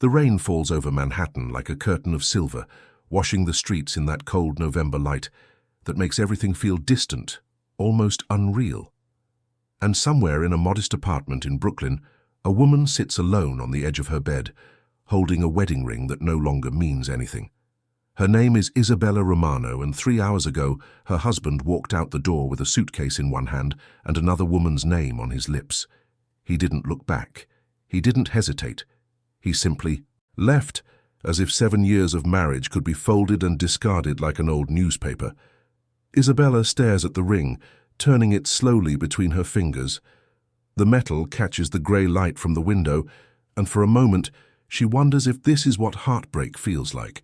The rain falls over Manhattan like a curtain of silver, washing the streets in that cold November light that makes everything feel distant, almost unreal. And somewhere in a modest apartment in Brooklyn, a woman sits alone on the edge of her bed, holding a wedding ring that no longer means anything. Her name is Isabella Romano, and 3 hours ago, her husband walked out the door with a suitcase in one hand and another woman's name on his lips. He didn't look back. He didn't hesitate. He simply left, as if 7 years of marriage could be folded and discarded like an old newspaper. Isabella stares at the ring, turning it slowly between her fingers. The metal catches the grey light from the window, and for a moment she wonders if this is what heartbreak feels like.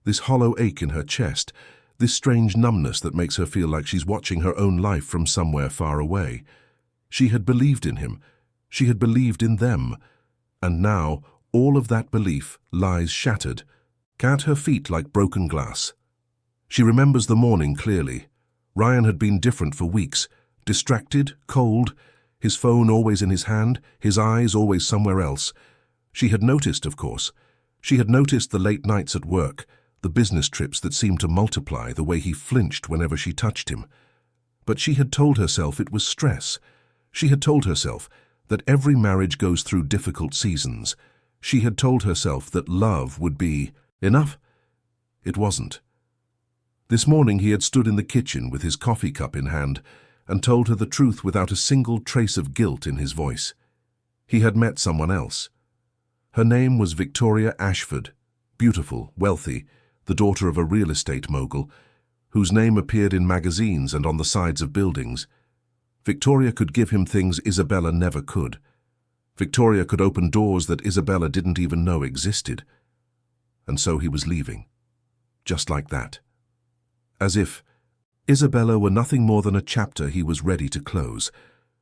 This hollow ache in her chest, this strange numbness that makes her feel like she's watching her own life from somewhere far away. She had believed in him. She had believed in them. And now all of that belief lies shattered, at her feet like broken glass. She remembers the morning clearly. Ryan had been different for weeks, distracted, cold, his phone always in his hand, his eyes always somewhere else. She had noticed, of course. She had noticed the late nights at work, the business trips that seemed to multiply, the way he flinched whenever she touched him. But she had told herself it was stress. She had told herself that every marriage goes through difficult seasons. She had told herself that love would be enough. It wasn't. This morning he had stood in the kitchen with his coffee cup in hand and told her the truth without a single trace of guilt in his voice. He had met someone else. Her name was Victoria Ashford, beautiful, wealthy, the daughter of a real estate mogul, whose name appeared in magazines and on the sides of buildings. Victoria could give him things Isabella never could. Victoria could open doors that Isabella didn't even know existed. And so he was leaving. Just like that. As if Isabella were nothing more than a chapter he was ready to close.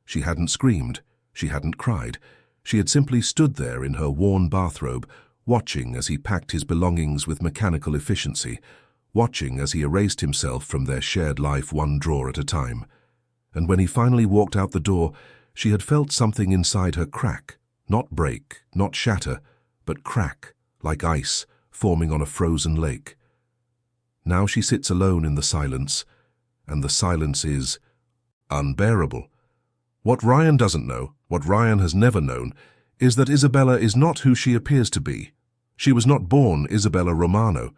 She hadn't screamed. She hadn't cried. She had simply stood there in her worn bathrobe, watching as he packed his belongings with mechanical efficiency, watching as he erased himself from their shared life one drawer at a time. And when he finally walked out the door, she had felt something inside her crack, not break, not shatter, but crack, like ice, forming on a frozen lake. Now she sits alone in the silence, and the silence is unbearable. What Ryan doesn't know, what Ryan has never known, is that Isabella is not who she appears to be. She was not born Isabella Romano.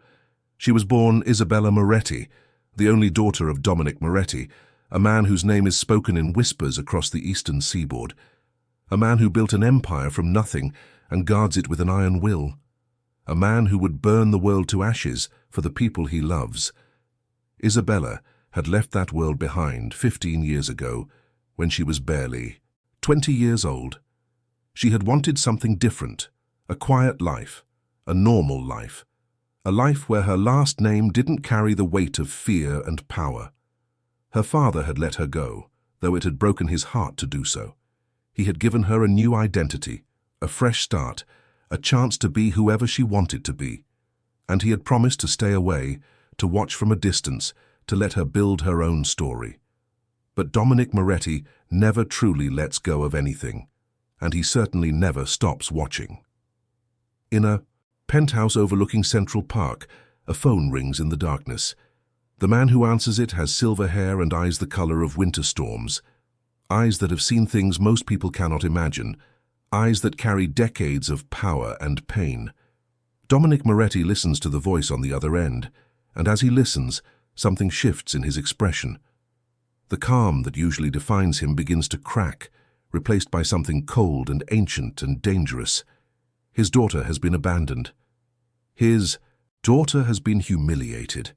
She was born Isabella Moretti, the only daughter of Dominic Moretti, a man whose name is spoken in whispers across the eastern seaboard, a man who built an empire from nothing and guards it with an iron will, a man who would burn the world to ashes for the people he loves. Isabella had left that world behind 15 years ago, when she was barely 20 years old. She had wanted something different, a quiet life, a normal life, a life where her last name didn't carry the weight of fear and power. Her father had let her go, though it had broken his heart to do so. He had given her a new identity, a fresh start, a chance to be whoever she wanted to be. And he had promised to stay away, to watch from a distance, to let her build her own story. But Dominic Moretti never truly lets go of anything, and he certainly never stops watching. In a penthouse overlooking Central Park, a phone rings in the darkness. The man who answers it has silver hair and eyes the color of winter storms, eyes that have seen things most people cannot imagine, eyes that carry decades of power and pain. Dominic Moretti listens to the voice on the other end, and as he listens, something shifts in his expression. The calm that usually defines him begins to crack, replaced by something cold and ancient and dangerous. His daughter has been abandoned. His daughter has been humiliated.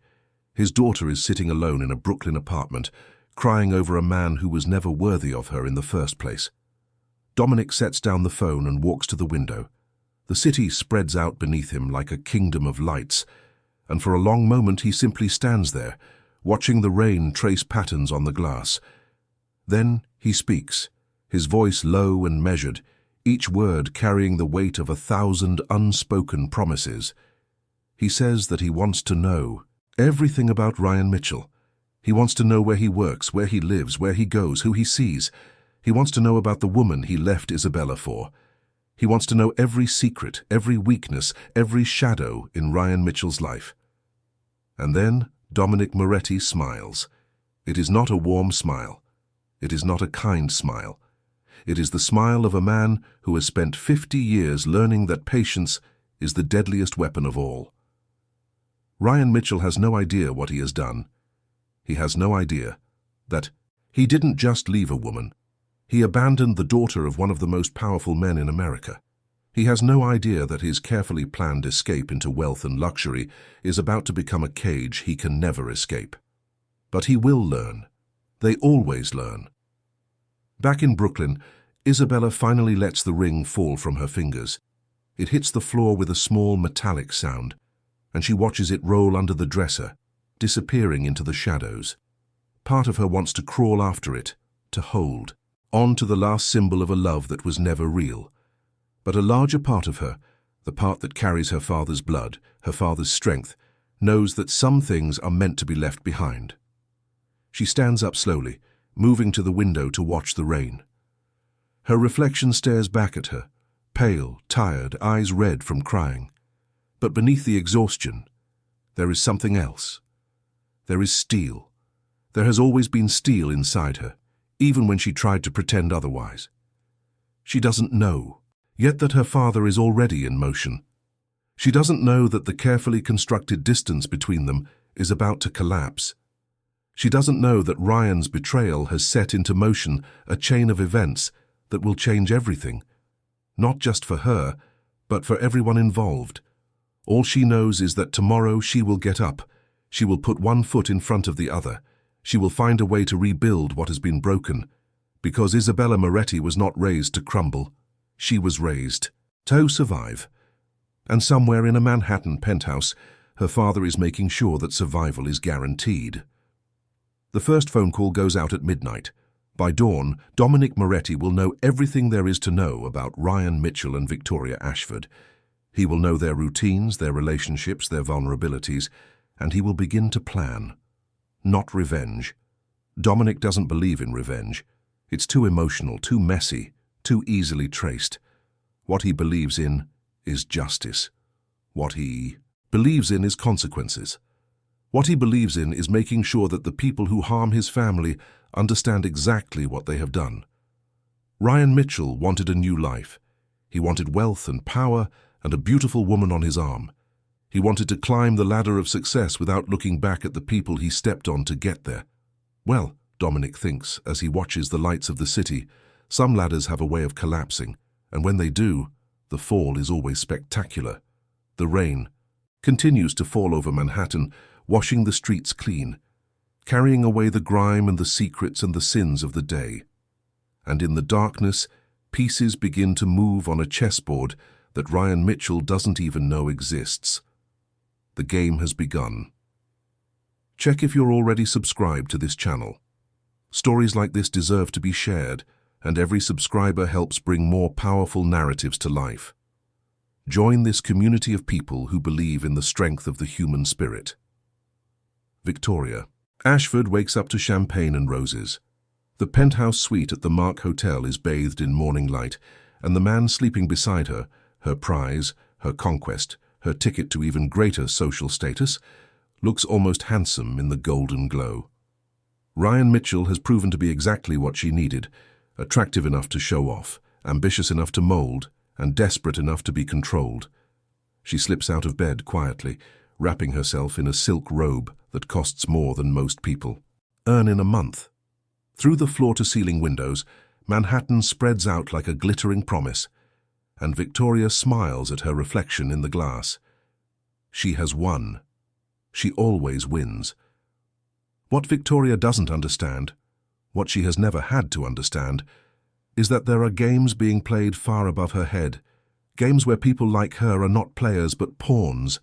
His daughter is sitting alone in a Brooklyn apartment, crying over a man who was never worthy of her in the first place. Dominic sets down the phone and walks to the window. The city spreads out beneath him like a kingdom of lights, and for a long moment he simply stands there, watching the rain trace patterns on the glass. Then he speaks, his voice low and measured, each word carrying the weight of 1,000 unspoken promises. He says that he wants to know everything about Ryan Mitchell. He wants to know where he works, where he lives, where he goes, who he sees. He wants to know about the woman he left Isabella for. He wants to know every secret, every weakness, every shadow in Ryan Mitchell's life. And then Dominic Moretti smiles. It is not a warm smile. It is not a kind smile. It is the smile of a man who has spent 50 years learning that patience is the deadliest weapon of all. Ryan Mitchell has no idea what he has done. He has no idea that he didn't just leave a woman. He abandoned the daughter of one of the most powerful men in America. He has no idea that his carefully planned escape into wealth and luxury is about to become a cage he can never escape. But he will learn. They always learn. Back in Brooklyn, Isabella finally lets the ring fall from her fingers. It hits the floor with a small metallic sound, and she watches it roll under the dresser, disappearing into the shadows. Part of her wants to crawl after it, to hold, on to the last symbol of a love that was never real. But a larger part of her, the part that carries her father's blood, her father's strength, knows that some things are meant to be left behind. She stands up slowly, moving to the window to watch the rain. Her reflection stares back at her, pale, tired, eyes red from crying. But beneath the exhaustion, there is something else. There is steel. There has always been steel inside her, even when she tried to pretend otherwise. She doesn't know, yet that her father is already in motion. She doesn't know that the carefully constructed distance between them is about to collapse. She doesn't know that Ryan's betrayal has set into motion a chain of events that will change everything, not just for her, but for everyone involved. All she knows is that tomorrow she will get up. She will put one foot in front of the other. She will find a way to rebuild what has been broken. Because Isabella Moretti was not raised to crumble. She was raised to survive. And somewhere in a Manhattan penthouse, her father is making sure that survival is guaranteed. The first phone call goes out at midnight. By dawn, Dominic Moretti will know everything there is to know about Ryan Mitchell and Victoria Ashford. He will know their routines, their relationships, their vulnerabilities, and he will begin to plan. Not revenge. Dominic doesn't believe in revenge. It's too emotional, too messy, too easily traced. What he believes in is justice. What he believes in is consequences. What he believes in is making sure that the people who harm his family understand exactly what they have done. Ryan Mitchell wanted a new life. He wanted wealth and power and a beautiful woman on his arm. He wanted to climb the ladder of success without looking back at the people he stepped on to get there. Well, Dominic thinks as he watches the lights of the city, some ladders have a way of collapsing, and when they do, the fall is always spectacular. The rain continues to fall over Manhattan, washing the streets clean, carrying away the grime and the secrets and the sins of the day. And in the darkness, pieces begin to move on a chessboard that Ryan Mitchell doesn't even know exists. The game has begun. Check if you're already subscribed to this channel. Stories like this deserve to be shared, and every subscriber helps bring more powerful narratives to life. Join this community of people who believe in the strength of the human spirit. Victoria. Ashford wakes up to champagne and roses. The penthouse suite at the Mark Hotel is bathed in morning light, and the man sleeping beside her, her prize, her conquest, her ticket to even greater social status, looks almost handsome in the golden glow. Ryan Mitchell has proven to be exactly what she needed, attractive enough to show off, ambitious enough to mold, and desperate enough to be controlled. She slips out of bed quietly, wrapping herself in a silk robe that costs more than most people earn in a month. Through the floor-to-ceiling windows, Manhattan spreads out like a glittering promise, and Victoria smiles at her reflection in the glass. She has won. She always wins. What Victoria doesn't understand, what she has never had to understand, is that there are games being played far above her head, games where people like her are not players but pawns,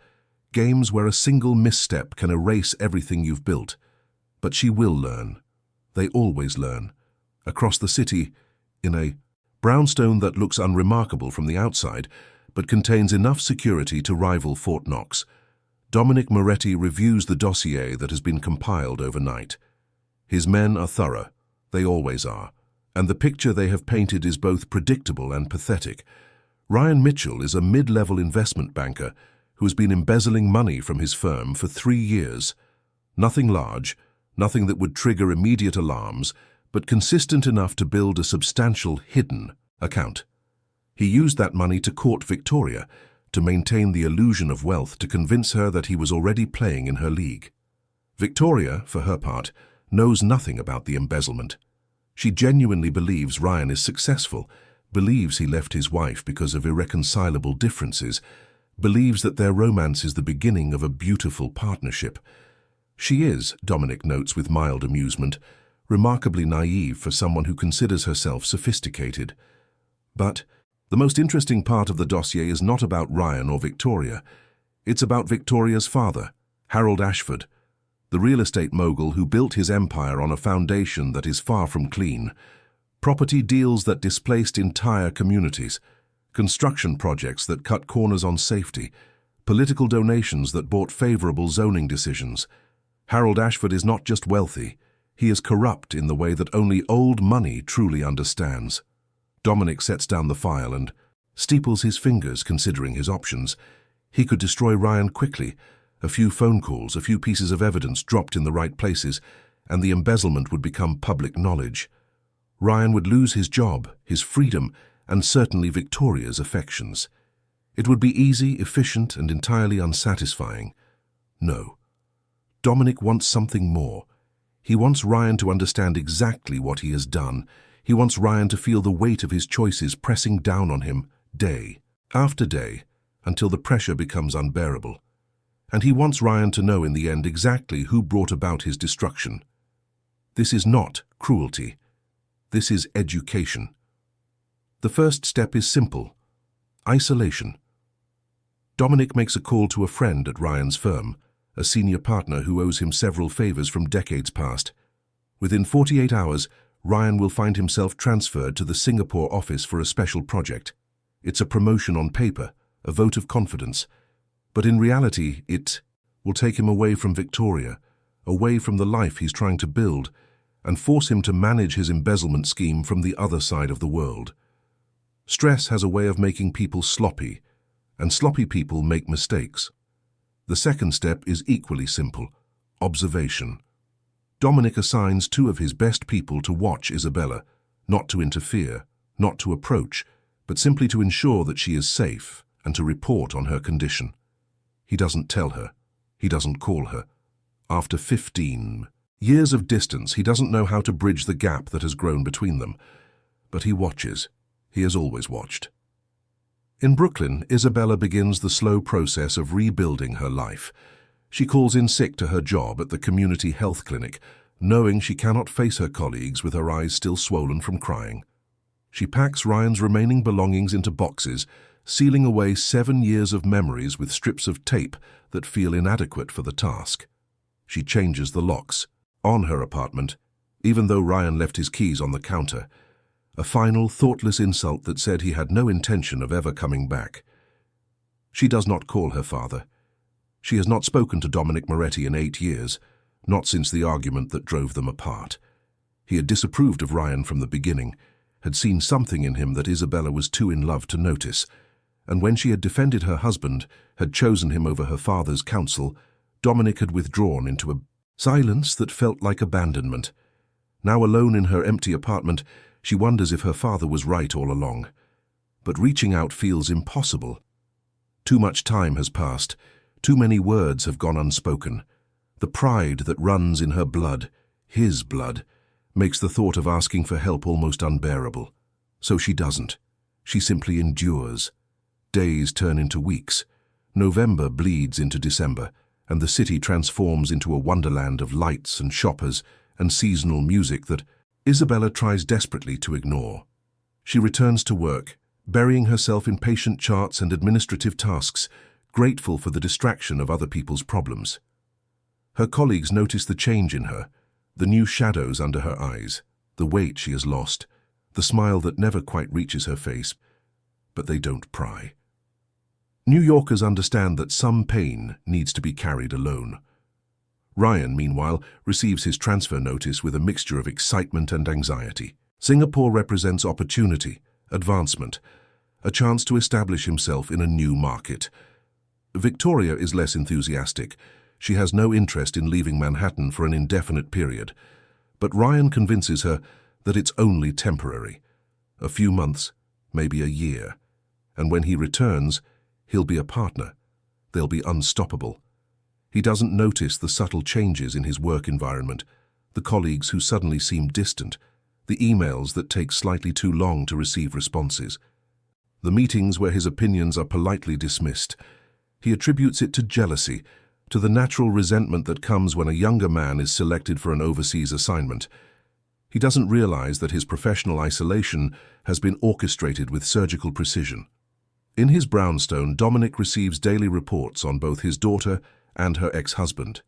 games where a single misstep can erase everything you've built. But she will learn. They always learn. Across the city, in a brownstone that looks unremarkable from the outside, but contains enough security to rival Fort Knox, Dominic Moretti reviews the dossier that has been compiled overnight. His men are thorough. They always are. And the picture they have painted is both predictable and pathetic. Ryan Mitchell is a mid-level investment banker who has been embezzling money from his firm for 3 years. Nothing large, nothing that would trigger immediate alarms, but consistent enough to build a substantial hidden account. He used that money to court Victoria, to maintain the illusion of wealth, to convince her that he was already playing in her league. Victoria, for her part, knows nothing about the embezzlement. She genuinely believes Ryan is successful, believes he left his wife because of irreconcilable differences, believes that their romance is the beginning of a beautiful partnership. She is, Dominic notes with mild amusement, remarkably naive for someone who considers herself sophisticated. But the most interesting part of the dossier is not about Ryan or Victoria. It's about Victoria's father, Harold Ashford, the real estate mogul who built his empire on a foundation that is far from clean. Property deals that displaced entire communities, construction projects that cut corners on safety, political donations that bought favorable zoning decisions. Harold Ashford is not just wealthy, he is corrupt in the way that only old money truly understands. Dominic sets down the file and steeples his fingers considering his options. He could destroy Ryan quickly. A few phone calls, a few pieces of evidence dropped in the right places, and the embezzlement would become public knowledge. Ryan would lose his job, his freedom, and certainly Victoria's affections. It would be easy, efficient, and entirely unsatisfying. No. Dominic wants something more. He wants Ryan to understand exactly what he has done. He wants Ryan to feel the weight of his choices pressing down on him day after day until the pressure becomes unbearable. And he wants Ryan to know in the end exactly who brought about his destruction. This is not cruelty. This is education. The first step is simple: isolation. Dominic makes a call to a friend at Ryan's firm, a senior partner who owes him several favors from decades past. Within 48 hours, Ryan will find himself transferred to the Singapore office for a special project. It's a promotion on paper, a vote of confidence. But in reality, it will take him away from Victoria, away from the life he's trying to build, and force him to manage his embezzlement scheme from the other side of the world. Stress has a way of making people sloppy, and sloppy people make mistakes. The second step is equally simple: observation. Dominic assigns 2 of his best people to watch Isabella, not to interfere, not to approach, but simply to ensure that she is safe and to report on her condition. He doesn't tell her. He doesn't call her. After 15 years of distance, he doesn't know how to bridge the gap that has grown between them. But he watches. He has always watched. In Brooklyn, Isabella begins the slow process of rebuilding her life. She calls in sick to her job at the community health clinic, knowing she cannot face her colleagues with her eyes still swollen from crying. She packs Ryan's remaining belongings into boxes, sealing away 7 years of memories with strips of tape that feel inadequate for the task. She changes the locks on her apartment, even though Ryan left his keys on the counter, a final, thoughtless insult that said he had no intention of ever coming back. She does not call her father. She has not spoken to Dominic Moretti in 8 years, not since the argument that drove them apart. He had disapproved of Ryan from the beginning, had seen something in him that Isabella was too in love to notice, and when she had defended her husband, had chosen him over her father's counsel, Dominic had withdrawn into a silence that felt like abandonment. Now alone in her empty apartment, she wonders if her father was right all along. But reaching out feels impossible. Too much time has passed. Too many words have gone unspoken. The pride that runs in her blood, his blood, makes the thought of asking for help almost unbearable. So she doesn't. She simply endures. Days turn into weeks. November bleeds into December, and the city transforms into a wonderland of lights and shoppers and seasonal music that Isabella tries desperately to ignore. She returns to work, burying herself in patient charts and administrative tasks, grateful for the distraction of other people's problems. Her colleagues notice the change in her, the new shadows under her eyes, the weight she has lost, the smile that never quite reaches her face, but they don't pry. New Yorkers understand that some pain needs to be carried alone. Ryan, meanwhile, receives his transfer notice with a mixture of excitement and anxiety. Singapore represents opportunity, advancement, a chance to establish himself in a new market. Victoria is less enthusiastic. She has no interest in leaving Manhattan for an indefinite period. But Ryan convinces her that it's only temporary. A few months, maybe a year. And when he returns, he'll be a partner. They'll be unstoppable. He doesn't notice the subtle changes in his work environment, the colleagues who suddenly seem distant, the emails that take slightly too long to receive responses, the meetings where his opinions are politely dismissed. He attributes it to jealousy, to the natural resentment that comes when a younger man is selected for an overseas assignment. He doesn't realize that his professional isolation has been orchestrated with surgical precision. In his brownstone, Dominic receives daily reports on both his daughter and her ex-husband.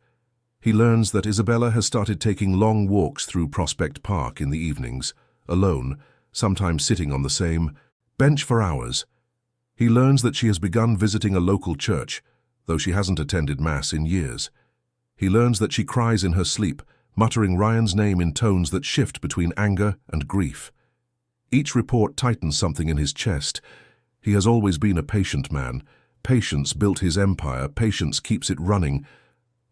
He learns that Isabella has started taking long walks through Prospect Park in the evenings, alone, sometimes sitting on the same bench for hours. He learns that she has begun visiting a local church, though she hasn't attended Mass in years. He learns that she cries in her sleep, muttering Ryan's name in tones that shift between anger and grief. Each report tightens something in his chest. He has always been a patient man. Patience built his empire, patience keeps it running.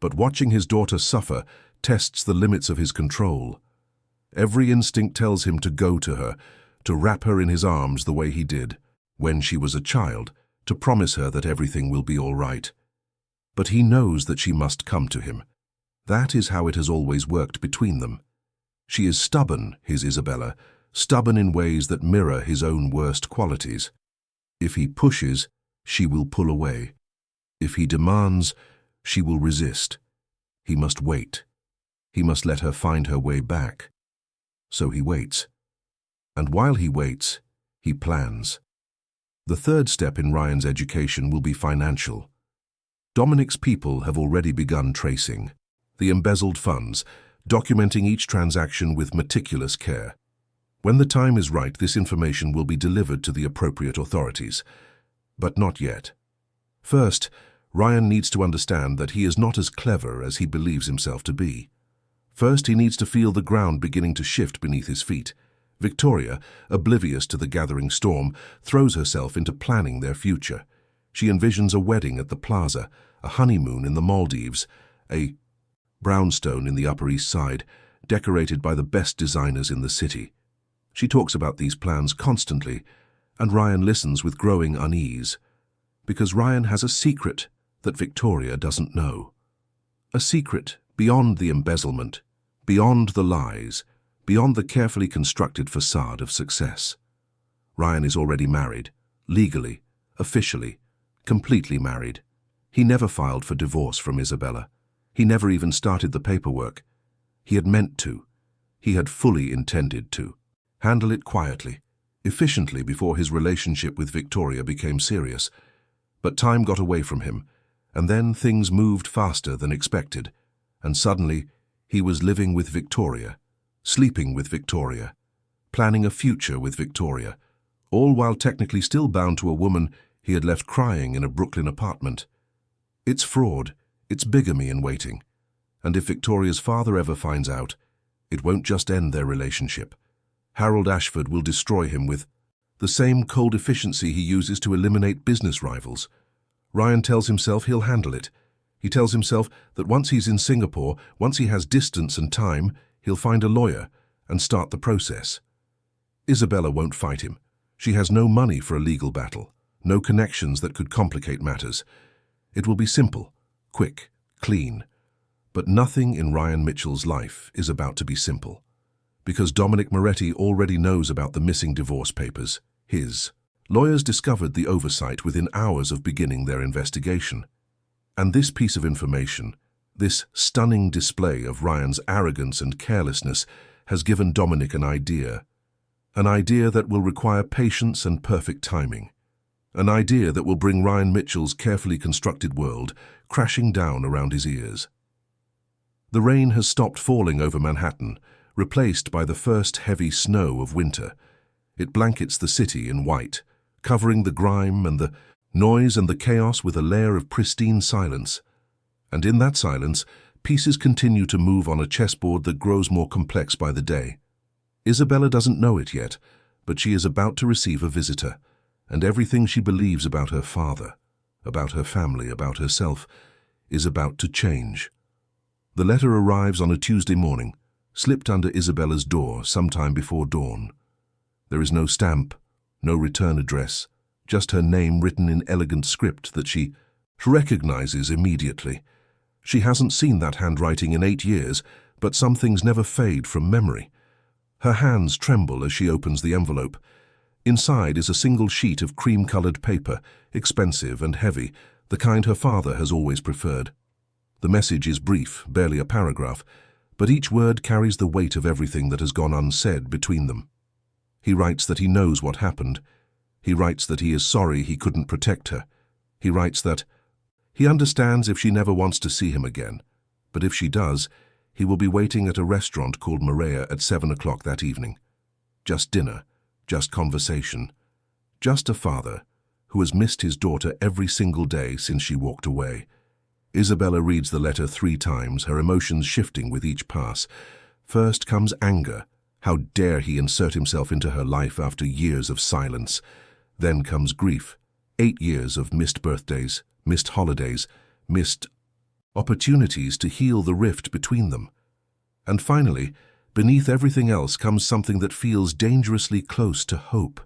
But watching his daughter suffer tests the limits of his control. Every instinct tells him to go to her, to wrap her in his arms the way he did when she was a child, to promise her that everything will be all right. But he knows that she must come to him. That is how it has always worked between them. She is stubborn, his Isabella, stubborn in ways that mirror his own worst qualities. If he pushes, she will pull away. If he demands, she will resist. He must wait. He must let her find her way back. So he waits. And while he waits, he plans. The third step in Ryan's education will be financial. Dominic's people have already begun tracing the embezzled funds, documenting each transaction with meticulous care. When the time is right, this information will be delivered to the appropriate authorities. But not yet. First, Ryan needs to understand that he is not as clever as he believes himself to be. First, he needs to feel the ground beginning to shift beneath his feet. Victoria, oblivious to the gathering storm, throws herself into planning their future. She envisions a wedding at the plaza, a honeymoon in the Maldives, a brownstone in the Upper East Side, decorated by the best designers in the city. She talks about these plans constantly, and Ryan listens with growing unease, because Ryan has a secret that Victoria doesn't know. A secret beyond the embezzlement, beyond the lies, beyond the carefully constructed facade of success. Ryan is already married, legally, officially, completely married. He never filed for divorce from Isabella. He never even started the paperwork. He had meant to. He had fully intended to. Handle it quietly, efficiently before his relationship with Victoria became serious. But time got away from him, and then things moved faster than expected, and suddenly he was living with Victoria, sleeping with Victoria, planning a future with Victoria, all while technically still bound to a woman he had left crying in a Brooklyn apartment. It's fraud, it's bigamy in waiting, and if Victoria's father ever finds out, it won't just end their relationship. Harold Ashford will destroy him with the same cold efficiency he uses to eliminate business rivals. Ryan tells himself he'll handle it. He tells himself that once he's in Singapore, once he has distance and time, he'll find a lawyer and start the process. Isabella won't fight him. She has no money for a legal battle, no connections that could complicate matters. It will be simple, quick, clean. But nothing in Ryan Mitchell's life is about to be simple, because Dominic Moretti already knows about the missing divorce papers, his. Lawyers discovered the oversight within hours of beginning their investigation. And this piece of information, this stunning display of Ryan's arrogance and carelessness, has given Dominic an idea that will require patience and perfect timing. An idea that will bring Ryan Mitchell's carefully constructed world crashing down around his ears. The rain has stopped falling over Manhattan, replaced by the first heavy snow of winter. It blankets the city in white, covering the grime and the noise and the chaos with a layer of pristine silence. And in that silence, pieces continue to move on a chessboard that grows more complex by the day. Isabella doesn't know it yet, but she is about to receive a visitor. and everything she believes about her father, about her family, about herself, is about to change. The letter arrives on a Tuesday morning, slipped under Isabella's door sometime before dawn. There is no stamp, no return address, just her name written in elegant script that she recognizes immediately. She hasn't seen that handwriting in 8 years, but some things never fade from memory. Her hands tremble as she opens the envelope. Inside is a single sheet of cream-colored paper, expensive and heavy, the kind her father has always preferred. The message is brief, barely a paragraph, but each word carries the weight of everything that has gone unsaid between them. He writes that he knows what happened. He writes that he is sorry he couldn't protect her. He writes that he understands if she never wants to see him again, but if she does, he will be waiting at a restaurant called Mafia at 7 o'clock that evening. Just dinner, just conversation, just a father who has missed his daughter every single day since she walked away. Isabella reads the letter 3 times, her emotions shifting with each pass. First comes anger. How dare he insert himself into her life after years of silence? Then comes grief. 8 years of missed birthdays, missed holidays, missed opportunities to heal the rift between them. And finally, beneath everything else comes something that feels dangerously close to hope.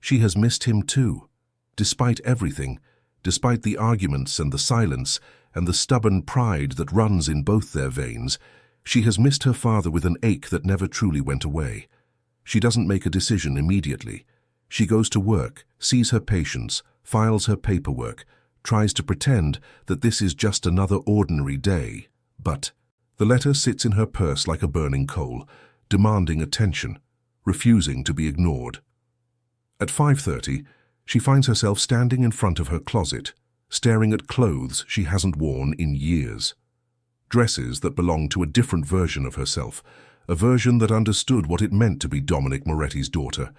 She has missed him too. Despite everything, despite the arguments and the silence and the stubborn pride that runs in both their veins, she has missed her father with an ache that never truly went away. She doesn't make a decision immediately. She goes to work, sees her patients, files her paperwork, tries to pretend that this is just another ordinary day. But the letter sits in her purse like a burning coal, demanding attention, refusing to be ignored. At 5:30, she finds herself standing in front of her closet, staring at clothes she hasn't worn in years. Dresses that belong to a different version of herself, a version that understood what it meant to be Dominic Moretti's daughter.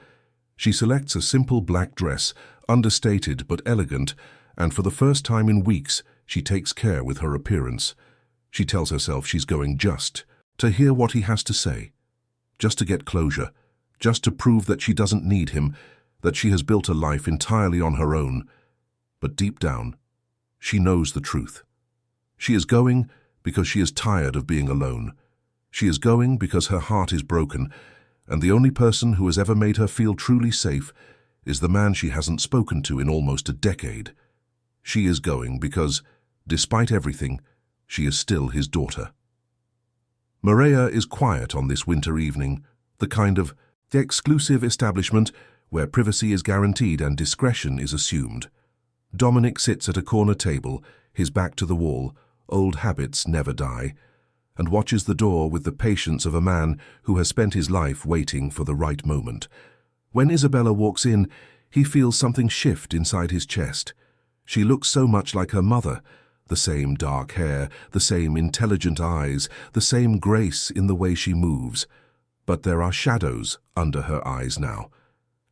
She selects a simple black dress, understated but elegant, and for the first time in weeks, she takes care with her appearance. She tells herself she's going just to hear what he has to say, just to get closure, just to prove that she doesn't need him, that she has built a life entirely on her own. But deep down, she knows the truth. She is going because she is tired of being alone. She is going because her heart is broken, and the only person who has ever made her feel truly safe is the man she hasn't spoken to in almost a decade. She is going because, despite everything, she is still his daughter. Maria is quiet on this winter evening, the kind of exclusive establishment where privacy is guaranteed and discretion is assumed. Dominic sits at a corner table, his back to the wall, old habits never die, and watches the door with the patience of a man who has spent his life waiting for the right moment. When Isabella walks in, he feels something shift inside his chest. She looks so much like her mother, the same dark hair, the same intelligent eyes, the same grace in the way she moves. But there are shadows under her eyes now,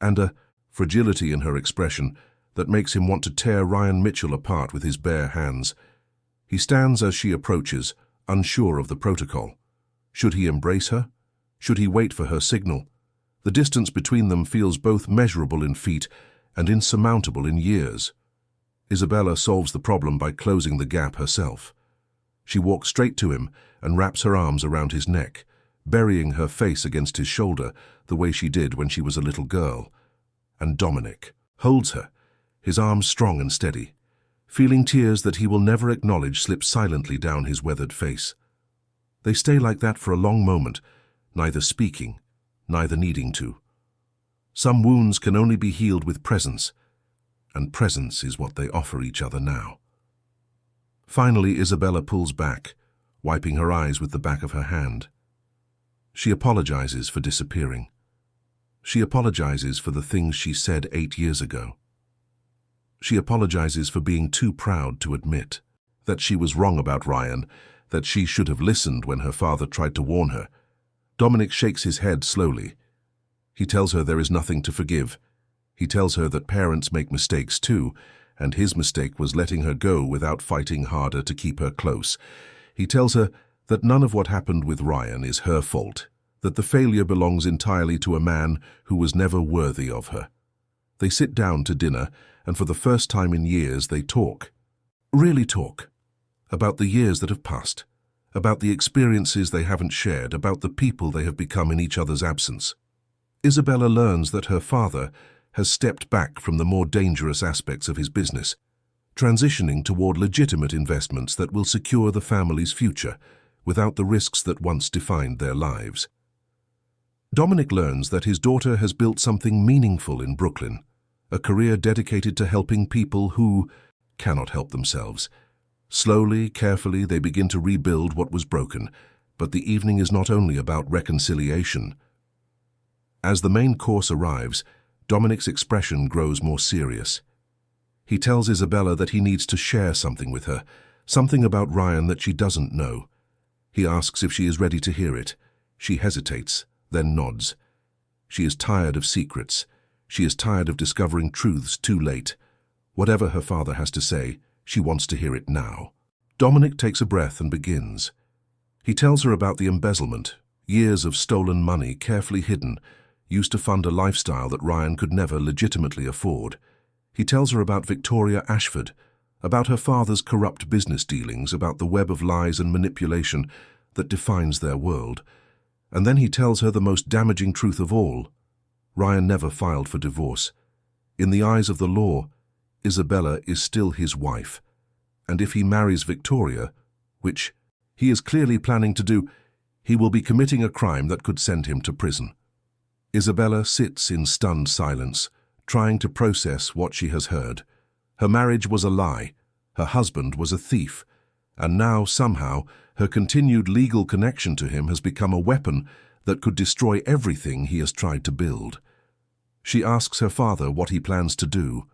and a fragility in her expression that makes him want to tear Ryan Mitchell apart with his bare hands. He stands as she approaches, unsure of the protocol. Should he embrace her? Should he wait for her signal? The distance between them feels both measurable in feet and insurmountable in years. Isabella solves the problem by closing the gap herself. She walks straight to him and wraps her arms around his neck, burying her face against his shoulder the way she did when she was a little girl. And Dominic holds her, his arms strong and steady, feeling tears that he will never acknowledge slip silently down his weathered face. They stay like that for a long moment, neither speaking, neither needing to. Some wounds can only be healed with presence, and presence is what they offer each other now. Finally, Isabella pulls back, wiping her eyes with the back of her hand. She apologizes for disappearing. She apologizes for the things she said 8 years ago. She apologizes for being too proud to admit that she was wrong about Ryan, that she should have listened when her father tried to warn her. Dominic shakes his head slowly. He tells her there is nothing to forgive. He tells her that parents make mistakes too, and his mistake was letting her go without fighting harder to keep her close. He tells her that none of what happened with Ryan is her fault, that the failure belongs entirely to a man who was never worthy of her. They sit down to dinner, and for the first time in years they talk. Really talk. About the years that have passed. About the experiences they haven't shared, about the people they have become in each other's absence. Isabella learns that her father has stepped back from the more dangerous aspects of his business, transitioning toward legitimate investments that will secure the family's future without the risks that once defined their lives. Dominic learns that his daughter has built something meaningful in Brooklyn, a career dedicated to helping people who cannot help themselves. Slowly, carefully, they begin to rebuild what was broken, but the evening is not only about reconciliation. As the main course arrives, Dominic's expression grows more serious. He tells Isabella that he needs to share something with her, something about Ryan that she doesn't know. He asks if she is ready to hear it. She hesitates, then nods. She is tired of secrets. She is tired of discovering truths too late. Whatever her father has to say, she wants to hear it now. Dominic takes a breath and begins. He tells her about the embezzlement, years of stolen money carefully hidden, used to fund a lifestyle that Ryan could never legitimately afford. He tells her about Victoria Ashford, about her father's corrupt business dealings, about the web of lies and manipulation that defines their world. And then he tells her the most damaging truth of all. Ryan never filed for divorce. In the eyes of the law, Isabella is still his wife. And if he marries Victoria, which he is clearly planning to do, he will be committing a crime that could send him to prison. Isabella sits in stunned silence, trying to process what she has heard. Her marriage was a lie, her husband was a thief, and now, somehow, her continued legal connection to him has become a weapon that could destroy everything he has tried to build. She asks her father what he plans to do.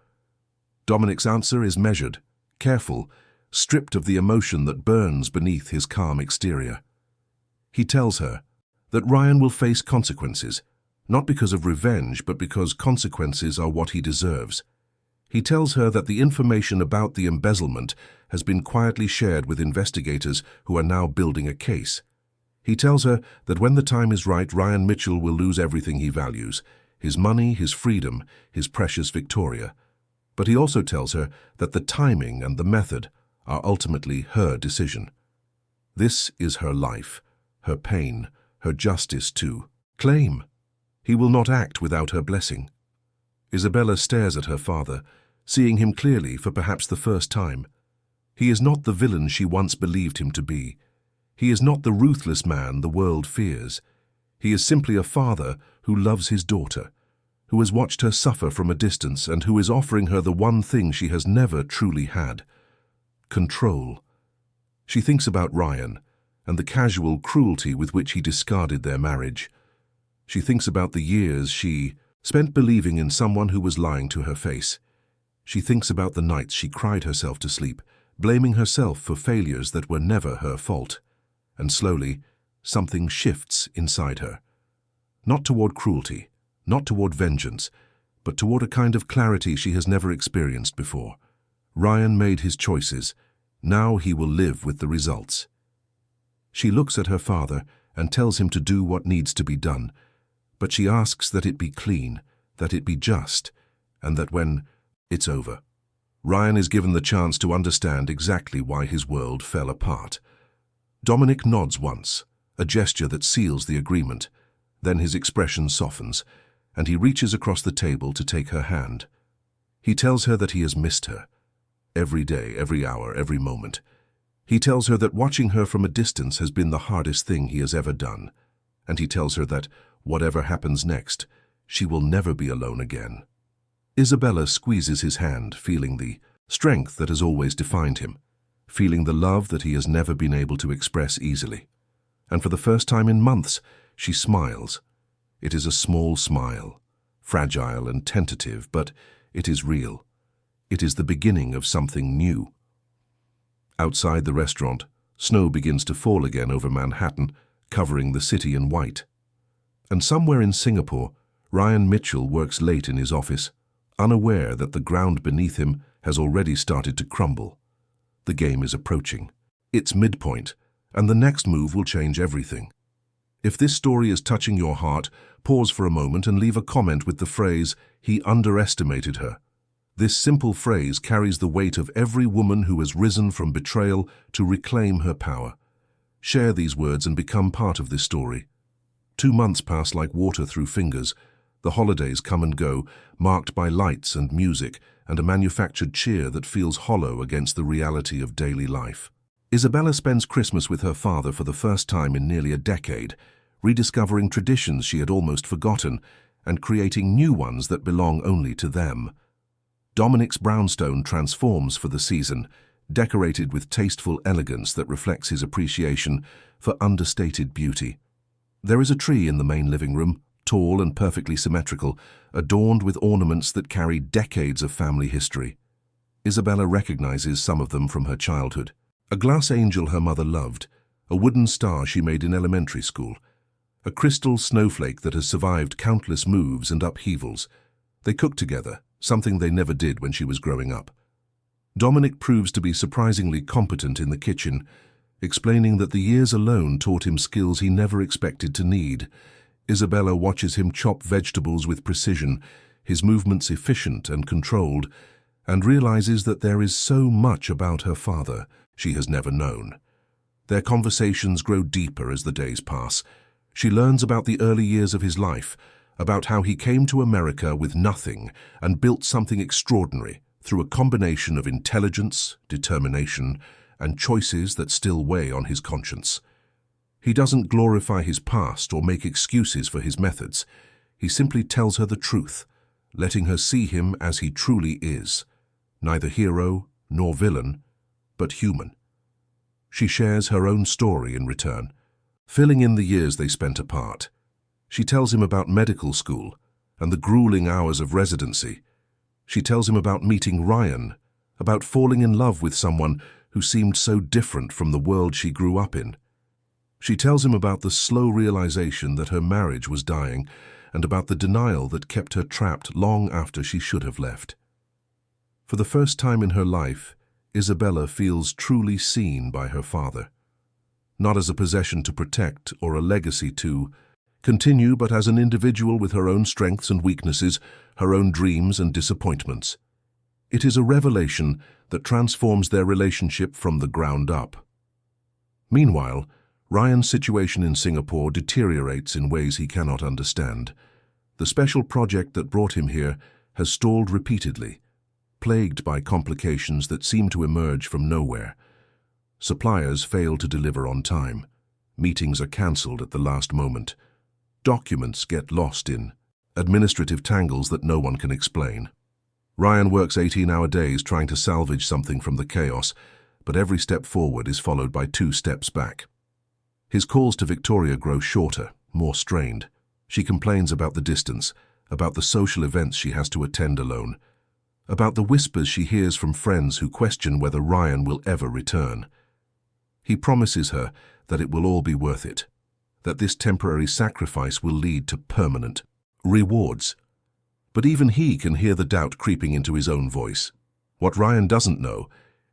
Dominic's answer is measured, careful, stripped of the emotion that burns beneath his calm exterior. He tells her that Ryan will face consequences, not because of revenge, but because consequences are what he deserves. He tells her that the information about the embezzlement has been quietly shared with investigators who are now building a case. He tells her that when the time is right, Ryan Mitchell will lose everything he values, his money, his freedom, his precious Victoria. But he also tells her that the timing and the method are ultimately her decision. This is her life, her pain, her justice to claim. He will not act without her blessing. Isabella stares at her father, seeing him clearly for perhaps the first time. He is not the villain she once believed him to be. He is not the ruthless man the world fears. He is simply a father who loves his daughter, who has watched her suffer from a distance and who is offering her the one thing she has never truly had: control. She thinks about Ryan and the casual cruelty with which he discarded their marriage. She thinks about the years she spent believing in someone who was lying to her face. She thinks about the nights she cried herself to sleep, blaming herself for failures that were never her fault. And slowly, something shifts inside her. Not toward cruelty, not toward vengeance, but toward a kind of clarity she has never experienced before. Ryan made his choices. Now he will live with the results. She looks at her father and tells him to do what needs to be done, but she asks that it be clean, that it be just, and that when it's over, Ryan is given the chance to understand exactly why his world fell apart. Dominic nods once, a gesture that seals the agreement. Then his expression softens, and he reaches across the table to take her hand. He tells her that he has missed her. Every day, every hour, every moment. He tells her that watching her from a distance has been the hardest thing he has ever done. And he tells her that, whatever happens next, she will never be alone again. Isabella squeezes his hand, feeling the strength that has always defined him, feeling the love that he has never been able to express easily. And for the first time in months, she smiles. It is a small smile, fragile and tentative, but it is real. It is the beginning of something new. Outside the restaurant, snow begins to fall again over Manhattan, covering the city in white. And somewhere in Singapore, Ryan Mitchell works late in his office, unaware that the ground beneath him has already started to crumble. The game is approaching. It's midpoint, and the next move will change everything. If this story is touching your heart, pause for a moment and leave a comment with the phrase, "He underestimated her." This simple phrase carries the weight of every woman who has risen from betrayal to reclaim her power. Share these words and become part of this story. 2 months pass like water through fingers. The holidays come and go, marked by lights and music and a manufactured cheer that feels hollow against the reality of daily life. Isabella spends Christmas with her father for the first time in nearly a decade, rediscovering traditions she had almost forgotten and creating new ones that belong only to them. Dominic's brownstone transforms for the season, decorated with tasteful elegance that reflects his appreciation for understated beauty. There is a tree in the main living room, tall and perfectly symmetrical, adorned with ornaments that carry decades of family history. Isabella recognizes some of them from her childhood. A glass angel her mother loved, a wooden star she made in elementary school, a crystal snowflake that has survived countless moves and upheavals. They cook together, something they never did when she was growing up. Dominic proves to be surprisingly competent in the kitchen, explaining that the years alone taught him skills he never expected to need. Isabella watches him chop vegetables with precision, his movements efficient and controlled, and realizes that there is so much about her father she has never known. Their conversations grow deeper as the days pass. She learns about the early years of his life, about how he came to America with nothing and built something extraordinary through a combination of intelligence, determination, and choices that still weigh on his conscience. He doesn't glorify his past or make excuses for his methods. He simply tells her the truth, letting her see him as he truly is, neither hero nor villain, but human. She shares her own story in return, filling in the years they spent apart. She tells him about medical school and the grueling hours of residency. She tells him about meeting Ryan, about falling in love with someone who seemed so different from the world she grew up in. She tells him about the slow realization that her marriage was dying and about the denial that kept her trapped long after she should have left. For the first time in her life, Isabella feels truly seen by her father, not as a possession to protect or a legacy to continue, but as an individual with her own strengths and weaknesses, her own dreams and disappointments. It is a revelation that transforms their relationship from the ground up. Meanwhile, Ryan's situation in Singapore deteriorates in ways he cannot understand. The special project that brought him here has stalled repeatedly, plagued by complications that seem to emerge from nowhere. Suppliers fail to deliver on time. Meetings are cancelled at the last moment. Documents get lost in administrative tangles that no one can explain. Ryan works 18-hour days trying to salvage something from the chaos, but every step forward is followed by 2 steps back. His calls to Victoria grow shorter, more strained. She complains about the distance, about the social events she has to attend alone, about the whispers she hears from friends who question whether Ryan will ever return. He promises her that it will all be worth it, that this temporary sacrifice will lead to permanent rewards. But even he can hear the doubt creeping into his own voice. What Ryan doesn't know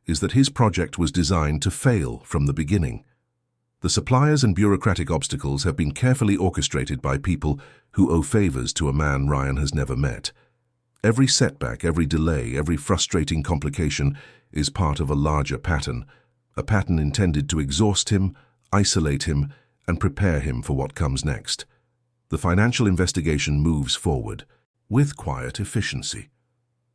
is that his project was designed to fail from the beginning. The suppliers and bureaucratic obstacles have been carefully orchestrated by people who owe favors to a man Ryan has never met. Every setback, every delay, every frustrating complication is part of a larger pattern, a pattern intended to exhaust him, isolate him, and prepare him for what comes next. The financial investigation moves forward, with quiet efficiency.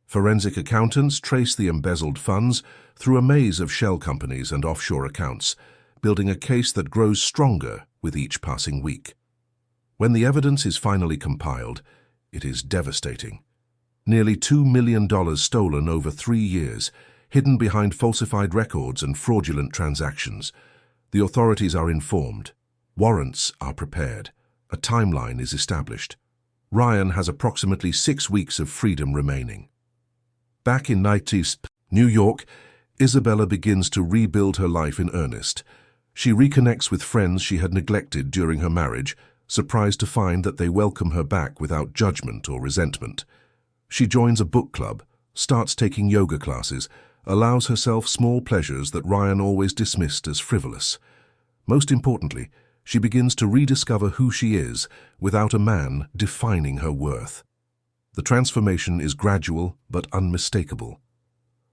Forensic accountants trace the embezzled funds through a maze of shell companies and offshore accounts, building a case that grows stronger with each passing week. When the evidence is finally compiled, it is devastating. Nearly $2 million stolen over 3 years, hidden behind falsified records and fraudulent transactions. The authorities are informed. Warrants are prepared. A timeline is established. Ryan has approximately 6 weeks of freedom remaining. Back in New York, Isabella begins to rebuild her life in earnest. She reconnects with friends she had neglected during her marriage, surprised to find that they welcome her back without judgment or resentment. She joins a book club, starts taking yoga classes, allows herself small pleasures that Ryan always dismissed as frivolous. Most importantly, She begins to rediscover who she is without a man defining her worth. The transformation is gradual but unmistakable.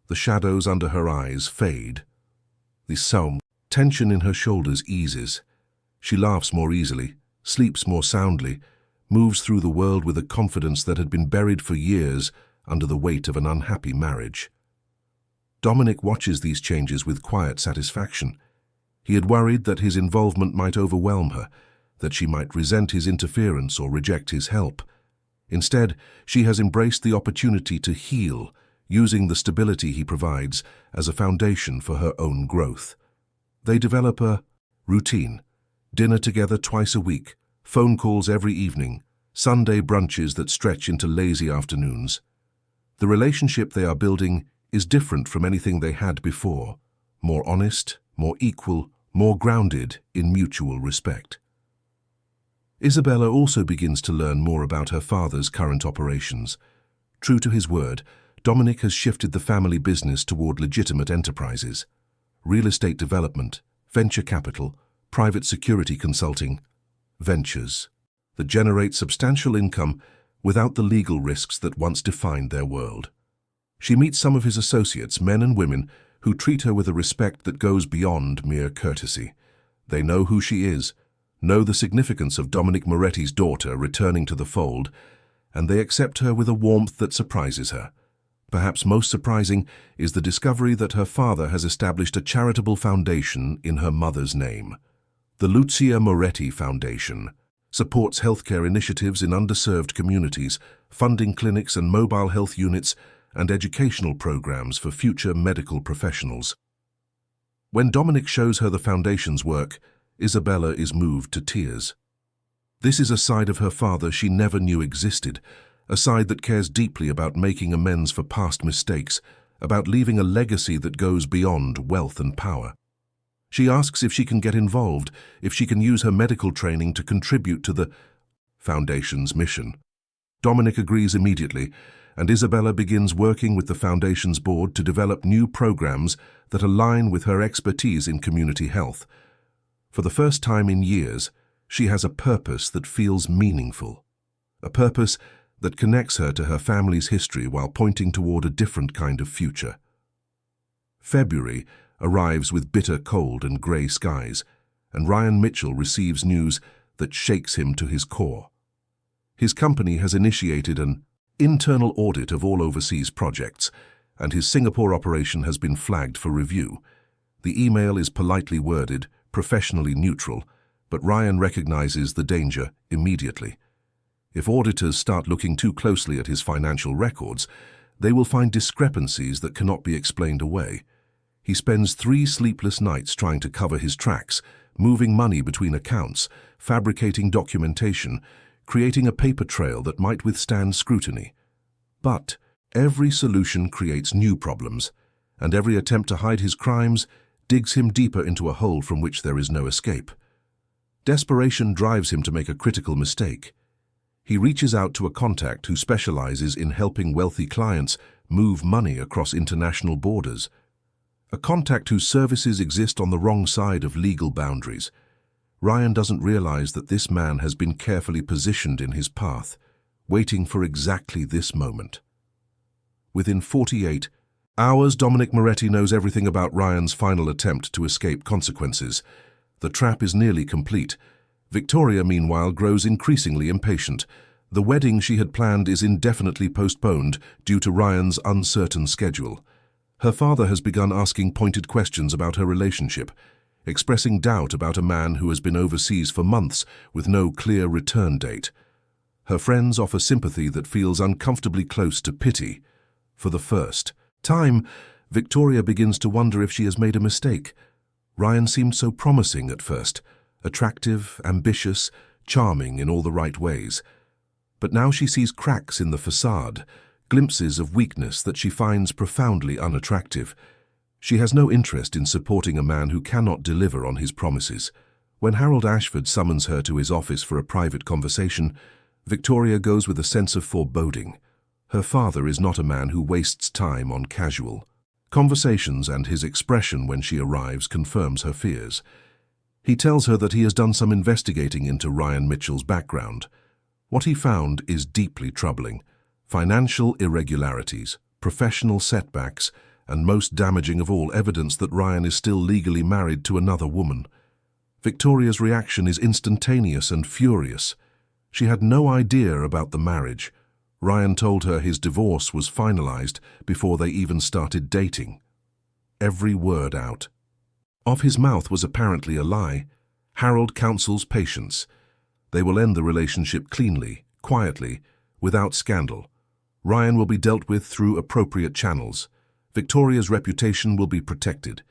The shadows under her eyes fade. The tension in her shoulders eases. She laughs more easily, sleeps more soundly, moves through the world with a confidence that had been buried for years under the weight of an unhappy marriage. Dominic watches these changes with quiet satisfaction. He had worried that his involvement might overwhelm her, that she might resent his interference or reject his help. Instead, she has embraced the opportunity to heal, using the stability he provides as a foundation for her own growth. They develop a routine: dinner together twice a week, phone calls every evening, Sunday brunches that stretch into lazy afternoons. The relationship they are building is different from anything they had before, more honest, more equal, more grounded in mutual respect. Isabella also begins to learn more about her father's current operations. True to his word, Dominic has shifted the family business toward legitimate enterprises: real estate development, venture capital, private security consulting, ventures that generate substantial income without the legal risks that once defined their world. She meets some of his associates, men and women, who treat her with a respect that goes beyond mere courtesy. They know who she is, know the significance of Dominic Moretti's daughter returning to the fold, and they accept her with a warmth that surprises her. Perhaps most surprising is the discovery that her father has established a charitable foundation in her mother's name. The Lucia Moretti Foundation supports healthcare initiatives in underserved communities, funding clinics and mobile health units, and educational programs for future medical professionals. When Dominic shows her the foundation's work, Isabella is moved to tears. This is a side of her father she never knew existed, a side that cares deeply about making amends for past mistakes, about leaving a legacy that goes beyond wealth and power. She asks if she can get involved, if she can use her medical training to contribute to the foundation's mission. Dominic agrees immediately, and Isabella begins working with the Foundation's board to develop new programs that align with her expertise in community health. For the first time in years, she has a purpose that feels meaningful, a purpose that connects her to her family's history while pointing toward a different kind of future. February arrives with bitter cold and grey skies, and Ryan Mitchell receives news that shakes him to his core. His company has initiated an internal audit of all overseas projects, and his Singapore operation has been flagged for review. The email is politely worded, professionally neutral, but Ryan recognizes the danger immediately. If auditors start looking too closely at his financial records, they will find discrepancies that cannot be explained away. He spends 3 sleepless nights trying to cover his tracks, moving money between accounts, fabricating documentation, creating a paper trail that might withstand scrutiny. But every solution creates new problems, and every attempt to hide his crimes digs him deeper into a hole from which there is no escape. Desperation drives him to make a critical mistake. He reaches out to a contact who specializes in helping wealthy clients move money across international borders. A contact whose services exist on the wrong side of legal boundaries. Ryan doesn't realize that this man has been carefully positioned in his path, waiting for exactly this moment. Within 48 hours, Dominic Moretti knows everything about Ryan's final attempt to escape consequences. The trap is nearly complete. Victoria, meanwhile, grows increasingly impatient. The wedding she had planned is indefinitely postponed due to Ryan's uncertain schedule. Her father has begun asking pointed questions about her relationship, expressing doubt about a man who has been overseas for months with no clear return date. Her friends offer sympathy that feels uncomfortably close to pity. For the first time, Victoria begins to wonder if she has made a mistake. Ryan seemed so promising at first, attractive, ambitious, charming in all the right ways. But now she sees cracks in the facade, glimpses of weakness that she finds profoundly unattractive. She has no interest in supporting a man who cannot deliver on his promises. When Harold Ashford summons her to his office for a private conversation, Victoria goes with a sense of foreboding. Her father is not a man who wastes time on casual conversations, and his expression when she arrives confirms her fears. He tells her that he has done some investigating into Ryan Mitchell's background. What he found is deeply troubling: financial irregularities, professional setbacks, and most damaging of all, evidence that Ryan is still legally married to another woman. Victoria's reaction is instantaneous and furious. She had no idea about the marriage. Ryan told her his divorce was finalized before they even started dating. Every word out of his mouth was apparently a lie. Harold counsels patience. They will end the relationship cleanly, quietly, without scandal. Ryan will be dealt with through appropriate channels. Victoria's reputation will be protected.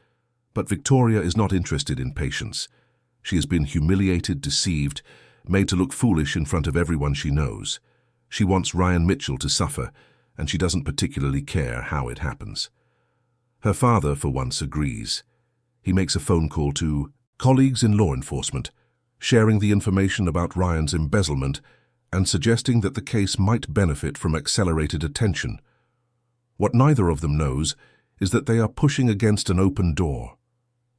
But Victoria is not interested in patience. She has been humiliated, deceived, made to look foolish in front of everyone she knows. She wants Ryan Mitchell to suffer, and she doesn't particularly care how it happens. Her father, for once, agrees. He makes a phone call to colleagues in law enforcement, sharing the information about Ryan's embezzlement and suggesting that the case might benefit from accelerated attention. What neither of them knows is that they are pushing against an open door.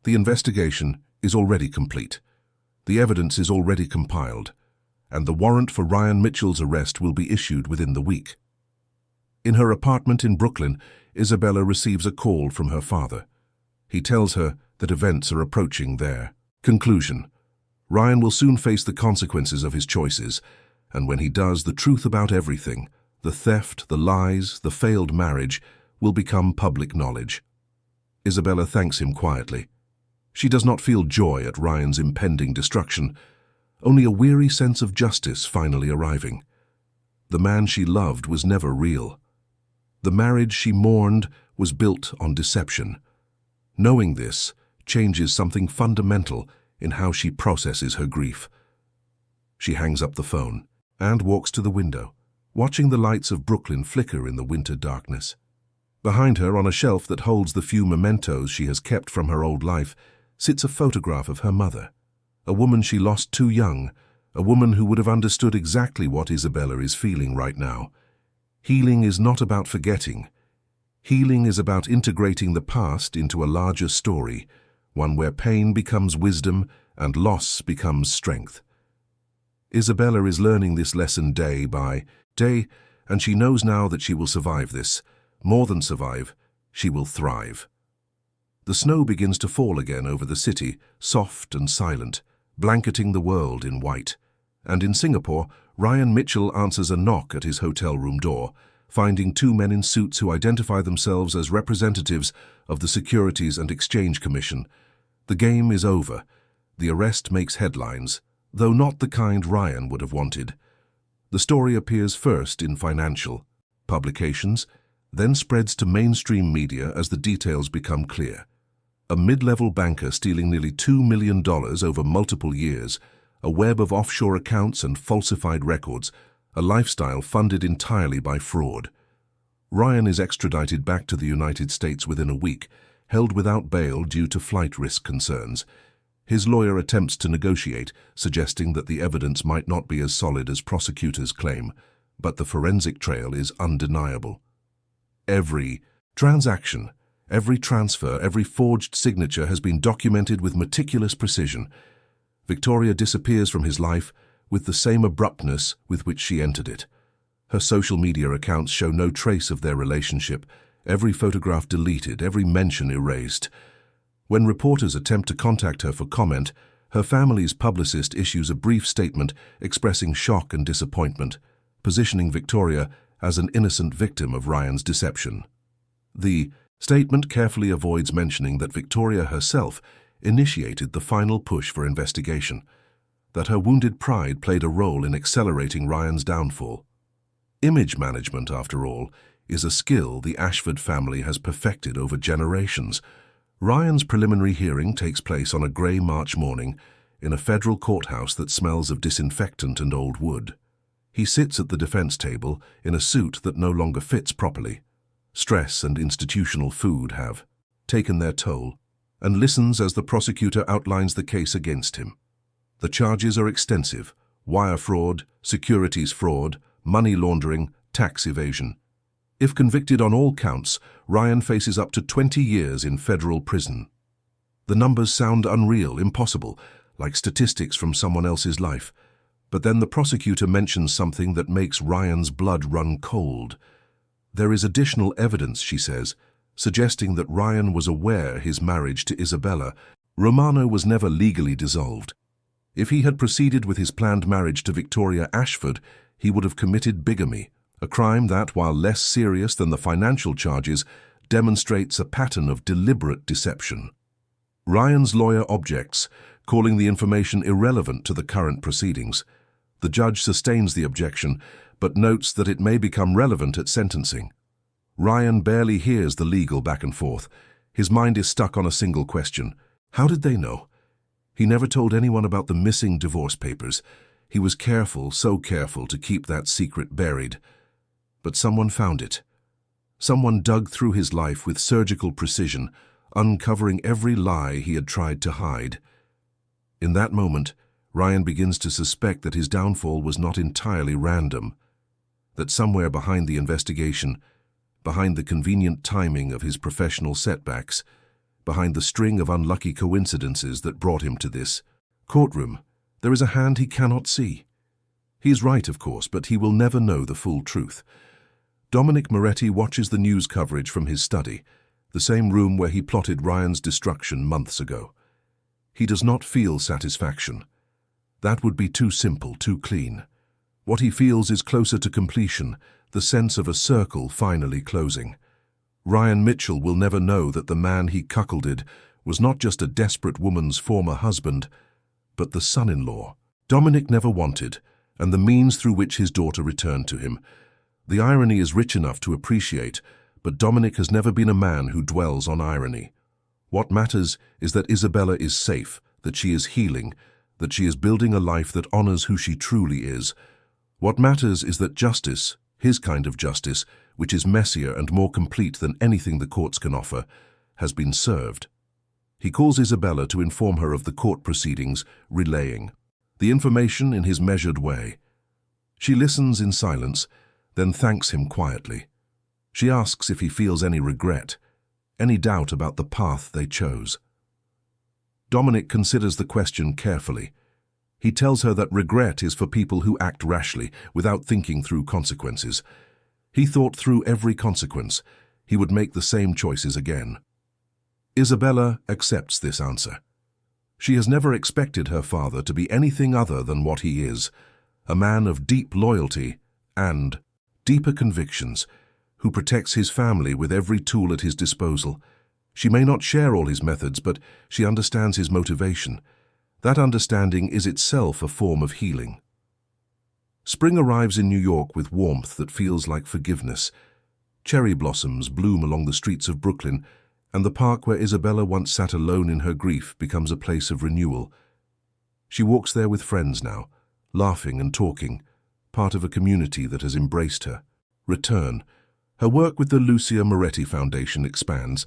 The investigation is already complete. The evidence is already compiled, and the warrant for Ryan Mitchell's arrest will be issued within the week. In her apartment in Brooklyn, Isabella receives a call from her father. He tells her that events are approaching there. Conclusion: Ryan will soon face the consequences of his choices, and when he does, the truth about everything, the theft, the lies, the failed marriage, will become public knowledge. Isabella thanks him quietly. She does not feel joy at Ryan's impending destruction, only a weary sense of justice finally arriving. The man she loved was never real. The marriage she mourned was built on deception. Knowing this changes something fundamental in how she processes her grief. She hangs up the phone and walks to the window, watching the lights of Brooklyn flicker in the winter darkness. Behind her, on a shelf that holds the few mementos she has kept from her old life, sits a photograph of her mother, a woman she lost too young, a woman who would have understood exactly what Isabella is feeling right now. Healing is not about forgetting. Healing is about integrating the past into a larger story, one where pain becomes wisdom and loss becomes strength. Isabella is learning this lesson day by day, and she knows now that she will survive this. More than survive, she will thrive. The snow begins to fall again over the city, soft and silent, blanketing the world in white. And in Singapore, Ryan Mitchell answers a knock at his hotel room door, finding two men in suits who identify themselves as representatives of the Securities and Exchange Commission. The game is over. The arrest makes headlines, though not the kind Ryan would have wanted. The story appears first in financial publications, then spreads to mainstream media as the details become clear. A mid-level banker stealing nearly $2 million over multiple years, a web of offshore accounts and falsified records, a lifestyle funded entirely by fraud. Ryan is extradited back to the United States within a week, held without bail due to flight risk concerns. His lawyer attempts to negotiate, suggesting that the evidence might not be as solid as prosecutors claim, but the forensic trail is undeniable. Every transaction, every transfer, every forged signature has been documented with meticulous precision. Victoria disappears from his life with the same abruptness with which she entered it. Her social media accounts show no trace of their relationship, every photograph deleted, every mention erased. When reporters attempt to contact her for comment, her family's publicist issues a brief statement expressing shock and disappointment, positioning Victoria as an innocent victim of Ryan's deception. The statement carefully avoids mentioning that Victoria herself initiated the final push for investigation, that her wounded pride played a role in accelerating Ryan's downfall. Image management, after all, is a skill the Ashford family has perfected over generations. Ryan's preliminary hearing takes place on a grey March morning in a federal courthouse that smells of disinfectant and old wood. He sits at the defense table in a suit that no longer fits properly. Stress and institutional food have taken their toll, and listens as the prosecutor outlines the case against him. The charges are extensive: wire fraud, securities fraud, money laundering, tax evasion. If convicted on all counts, Ryan faces up to 20 years in federal prison. The numbers sound unreal, impossible, like statistics from someone else's life. But then the prosecutor mentions something that makes Ryan's blood run cold. There is additional evidence, she says, suggesting that Ryan was aware his marriage to Isabella Romano was never legally dissolved. If he had proceeded with his planned marriage to Victoria Ashford, he would have committed bigamy, a crime that, while less serious than the financial charges, demonstrates a pattern of deliberate deception. Ryan's lawyer objects, calling the information irrelevant to the current proceedings. The judge sustains the objection, but notes that it may become relevant at sentencing. Ryan barely hears the legal back and forth. His mind is stuck on a single question. How did they know? He never told anyone about the missing divorce papers. He was careful, so careful, to keep that secret buried. But someone found it. Someone dug through his life with surgical precision, uncovering every lie he had tried to hide. In that moment, Ryan begins to suspect that his downfall was not entirely random, that somewhere behind the investigation, behind the convenient timing of his professional setbacks, behind the string of unlucky coincidences that brought him to this courtroom, there is a hand he cannot see. He is right, of course, but he will never know the full truth. Dominic Moretti watches the news coverage from his study, the same room where he plotted Ryan's destruction months ago. He does not feel satisfaction. That would be too simple, too clean. What he feels is closer to completion, the sense of a circle finally closing. Ryan Mitchell will never know that the man he cuckolded was not just a desperate woman's former husband, but the son-in-law Dominic never wanted, and the means through which his daughter returned to him. The irony is rich enough to appreciate, but Dominic has never been a man who dwells on irony. What matters is that Isabella is safe, that she is healing, that she is building a life that honors who she truly is. What matters is that justice, his kind of justice, which is messier and more complete than anything the courts can offer, has been served. He calls Isabella to inform her of the court proceedings, relaying the information in his measured way. She listens in silence, then thanks him quietly. She asks if he feels any regret, any doubt about the path they chose. Dominic considers the question carefully. He tells her that regret is for people who act rashly, without thinking through consequences. He thought through every consequence. He would make the same choices again. Isabella accepts this answer. She has never expected her father to be anything other than what he is, a man of deep loyalty and deeper convictions, who protects his family with every tool at his disposal. She may not share all his methods, but she understands his motivation. That understanding is itself a form of healing. Spring arrives in New York with warmth that feels like forgiveness. Cherry blossoms bloom along the streets of Brooklyn, and the park where Isabella once sat alone in her grief becomes a place of renewal. She walks there with friends now, laughing and talking, part of a community that has embraced her. Return. Her work with the Lucia Moretti Foundation expands.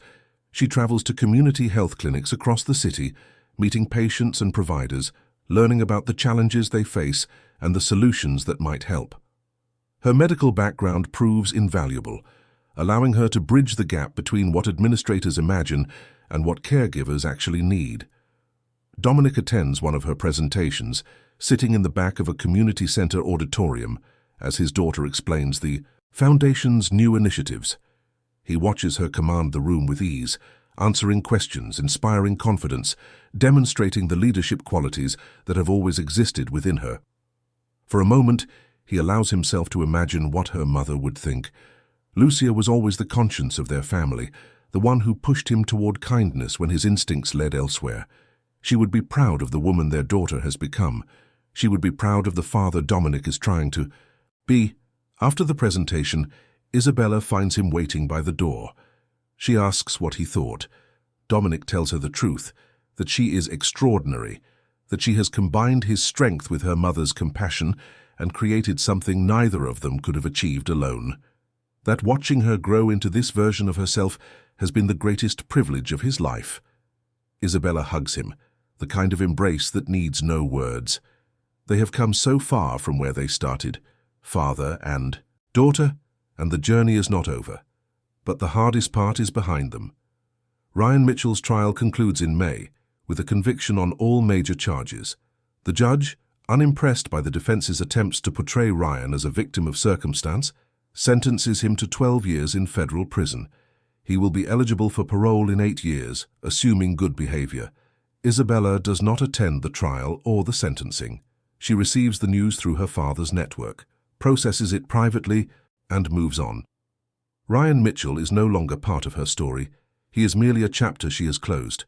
She travels to community health clinics across the city, meeting patients and providers, learning about the challenges they face and the solutions that might help. Her medical background proves invaluable, allowing her to bridge the gap between what administrators imagine and what caregivers actually need. Dominic attends one of her presentations, sitting in the back of a community center auditorium, as his daughter explains the Foundation's new initiatives. He watches her command the room with ease, answering questions, inspiring confidence, demonstrating the leadership qualities that have always existed within her. For a moment, he allows himself to imagine what her mother would think. Lucia was always the conscience of their family, the one who pushed him toward kindness when his instincts led elsewhere. She would be proud of the woman their daughter has become. She would be proud of the father Dominic is trying to be. After the presentation, Isabella finds him waiting by the door. She asks what he thought. Dominic tells her the truth, that she is extraordinary, that she has combined his strength with her mother's compassion and created something neither of them could have achieved alone. That watching her grow into this version of herself has been the greatest privilege of his life. Isabella hugs him, the kind of embrace that needs no words. They have come so far from where they started, father and daughter, and the journey is not over. But the hardest part is behind them. Ryan Mitchell's trial concludes in May, with a conviction on all major charges. The judge, unimpressed by the defense's attempts to portray Ryan as a victim of circumstance, sentences him to 12 years in federal prison. He will be eligible for parole in 8 years, assuming good behavior. Isabella does not attend the trial or the sentencing. She receives the news through her father's network, processes it privately, and moves on. Ryan Mitchell is no longer part of her story. He is merely a chapter she has closed.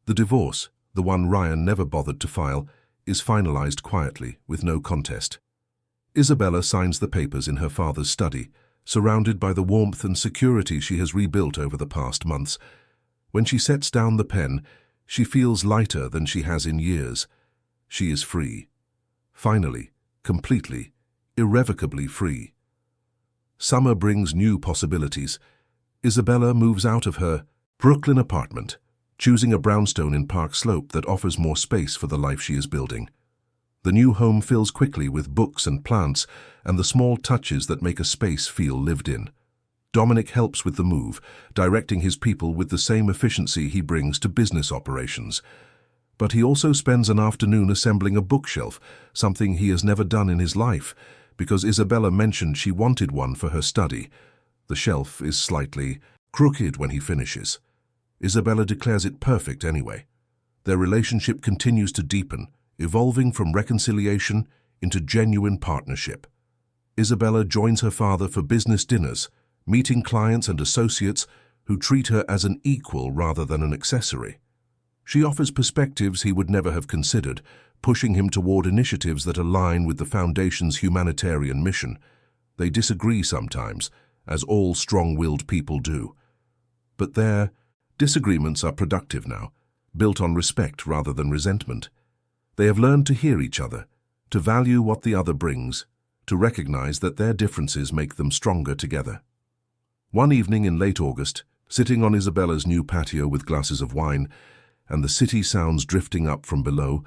The divorce, the one Ryan never bothered to file, is finalized quietly, with no contest. Isabella signs the papers in her father's study, surrounded by the warmth and security she has rebuilt over the past months. When she sets down the pen, she feels lighter than she has in years. She is free. Finally, completely, irrevocably free. Summer brings new possibilities. Isabella moves out of her Brooklyn apartment, choosing a brownstone in Park Slope that offers more space for the life she is building. The new home fills quickly with books and plants and the small touches that make a space feel lived in. Dominic helps with the move, directing his people with the same efficiency he brings to business operations. But he also spends an afternoon assembling a bookshelf, something he has never done in his life, because Isabella mentioned she wanted one for her study. The shelf is slightly crooked when he finishes. Isabella declares it perfect anyway. Their relationship continues to deepen, evolving from reconciliation into genuine partnership. Isabella joins her father for business dinners, meeting clients and associates who treat her as an equal rather than an accessory. She offers perspectives he would never have considered, pushing him toward initiatives that align with the Foundation's humanitarian mission. They disagree sometimes, as all strong-willed people do. But their disagreements are productive now, built on respect rather than resentment. They have learned to hear each other, to value what the other brings, to recognize that their differences make them stronger together. One evening in late August, sitting on Isabella's new patio with glasses of wine, and the city sounds drifting up from below,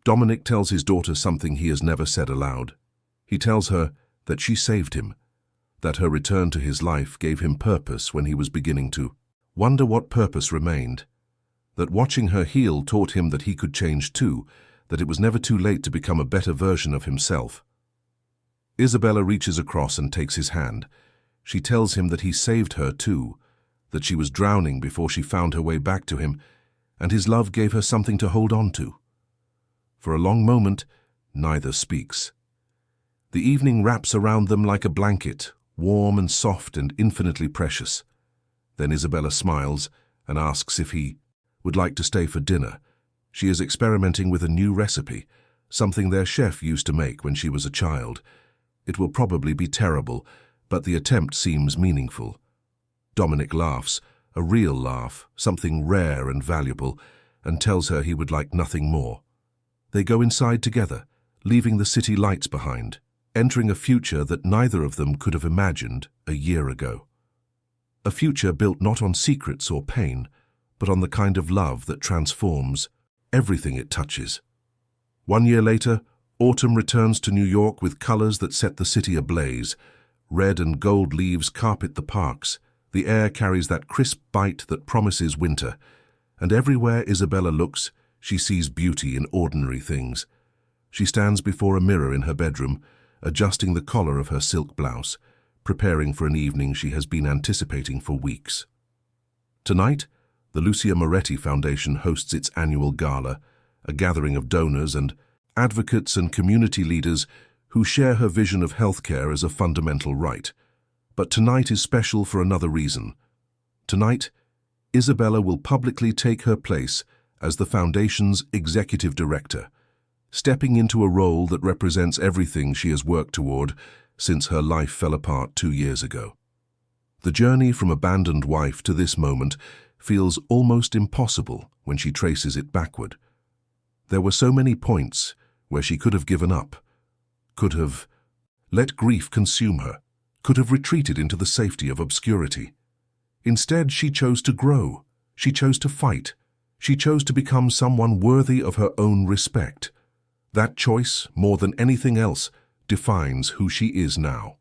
Dominic tells his daughter something he has never said aloud. He tells her that she saved him, that her return to his life gave him purpose when he was beginning to wonder what purpose remained, that watching her heal taught him that he could change too, that it was never too late to become a better version of himself. Isabella reaches across and takes his hand. She tells him that he saved her too, that she was drowning before she found her way back to him, and his love gave her something to hold on to. For a long moment, neither speaks. The evening wraps around them like a blanket, warm and soft and infinitely precious. Then Isabella smiles and asks if he would like to stay for dinner. She is experimenting with a new recipe, something their chef used to make when she was a child. It will probably be terrible, but the attempt seems meaningful. Dominic laughs, a real laugh, something rare and valuable, and tells her he would like nothing more. They go inside together, leaving the city lights behind, entering a future that neither of them could have imagined a year ago. A future built not on secrets or pain, but on the kind of love that transforms everything it touches. 1 year later, autumn returns to New York with colors that set the city ablaze. Red and gold leaves carpet the parks. The air carries that crisp bite that promises winter. And everywhere Isabella looks, she sees beauty in ordinary things. She stands before a mirror in her bedroom, adjusting the collar of her silk blouse, preparing for an evening she has been anticipating for weeks. Tonight, the Lucia Moretti Foundation hosts its annual gala, a gathering of donors and advocates and community leaders who share her vision of healthcare as a fundamental right. But tonight is special for another reason. Tonight, Isabella will publicly take her place as the Foundation's executive director, stepping into a role that represents everything she has worked toward since her life fell apart 2 years ago. The journey from abandoned wife to this moment feels almost impossible when she traces it backward. There were so many points where she could have given up, could have let grief consume her, could have retreated into the safety of obscurity. Instead, she chose to grow. She chose to fight. She chose to become someone worthy of her own respect. That choice, more than anything else, defines who she is now.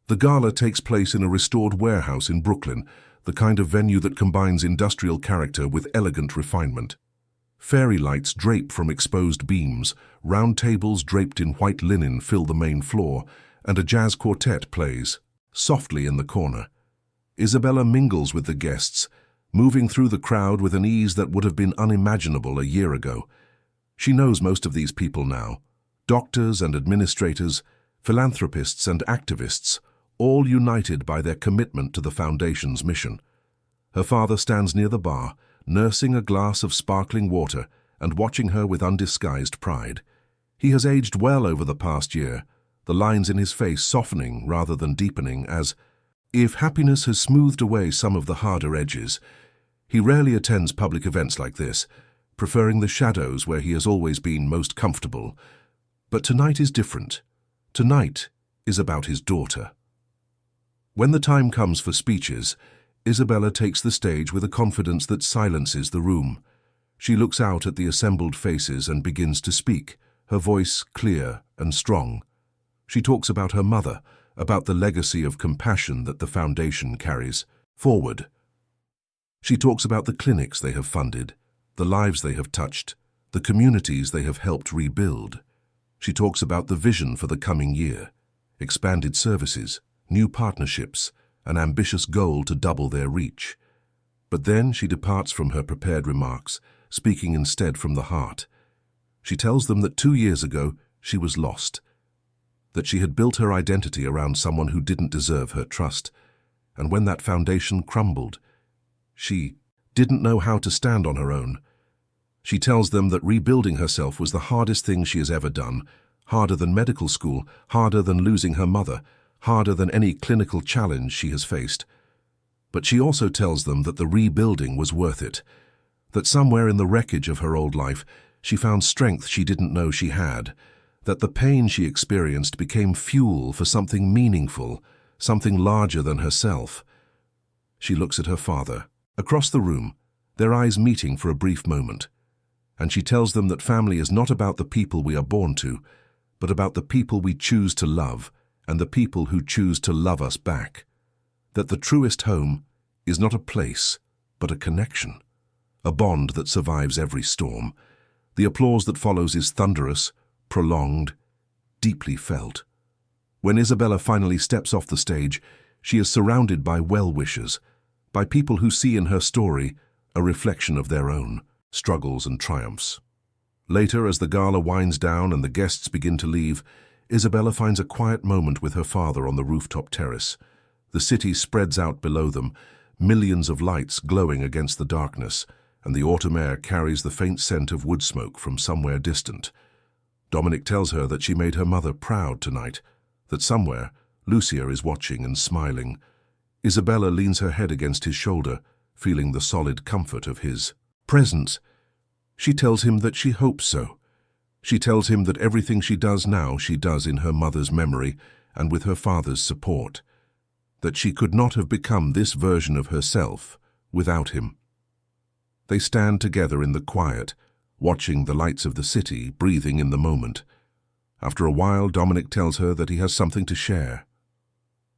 The gala takes place in a restored warehouse in Brooklyn, the kind of venue that combines industrial character with elegant refinement. Fairy lights drape from exposed beams, round tables draped in white linen fill the main floor, and a jazz quartet plays, softly in the corner. Isabella mingles with the guests, moving through the crowd with an ease that would have been unimaginable a year ago. She knows most of these people now, doctors and administrators, philanthropists and activists, all united by their commitment to the Foundation's mission. Her father stands near the bar, nursing a glass of sparkling water and watching her with undisguised pride. He has aged well over the past year, the lines in his face softening rather than deepening as, if happiness has smoothed away some of the harder edges. He rarely attends public events like this, preferring the shadows where he has always been most comfortable. But tonight is different. Tonight is about his daughter. When the time comes for speeches, Isabella takes the stage with a confidence that silences the room. She looks out at the assembled faces and begins to speak, her voice clear and strong. She talks about her mother, about the legacy of compassion that the Foundation carries forward. She talks about the clinics they have funded, the lives they have touched, the communities they have helped rebuild. She talks about the vision for the coming year, expanded services, new partnerships, an ambitious goal to double their reach. But then she departs from her prepared remarks, speaking instead from the heart. She tells them that 2 years ago she was lost, that she had built her identity around someone who didn't deserve her trust, and when that foundation crumbled, she didn't know how to stand on her own. She tells them that rebuilding herself was the hardest thing she has ever done, harder than medical school, harder than losing her mother, harder than any clinical challenge she has faced. But she also tells them that the rebuilding was worth it, that somewhere in the wreckage of her old life she found strength she didn't know she had, that the pain she experienced became fuel for something meaningful, something larger than herself. She looks at her father, across the room, their eyes meeting for a brief moment, and she tells them that family is not about the people we are born to, but about the people we choose to love, and the people who choose to love us back. That the truest home is not a place, but a connection, a bond that survives every storm. The applause that follows is thunderous, prolonged, deeply felt. When Isabella finally steps off the stage, she is surrounded by well-wishers, by people who see in her story a reflection of their own struggles and triumphs. Later, as the gala winds down and the guests begin to leave, Isabella finds a quiet moment with her father on the rooftop terrace. The city spreads out below them, millions of lights glowing against the darkness, and the autumn air carries the faint scent of wood smoke from somewhere distant. Dominic tells her that she made her mother proud tonight, that somewhere Lucia is watching and smiling. Isabella leans her head against his shoulder, feeling the solid comfort of his presence. She tells him that she hopes so. She tells him that everything she does now she does in her mother's memory and with her father's support, that she could not have become this version of herself without him. They stand together in the quiet, watching the lights of the city, breathing in the moment. After a while, Dominic tells her that he has something to share.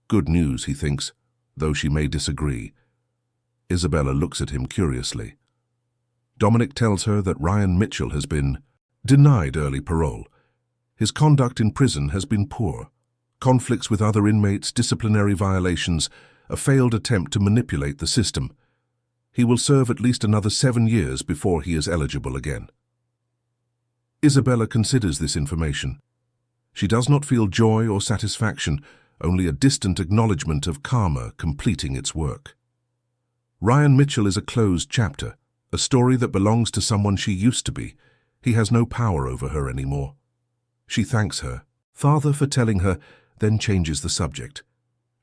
Good news, he thinks, though she may disagree. Isabella looks at him curiously. Dominic tells her that Ryan Mitchell has been denied early parole. His conduct in prison has been poor. Conflicts with other inmates, disciplinary violations, a failed attempt to manipulate the system. He will serve at least another 7 years before he is eligible again. Isabella considers this information. She does not feel joy or satisfaction, only a distant acknowledgement of karma completing its work. Ryan Mitchell is a closed chapter, a story that belongs to someone she used to be. He has no power over her anymore. She thanks her father for telling her, then changes the subject.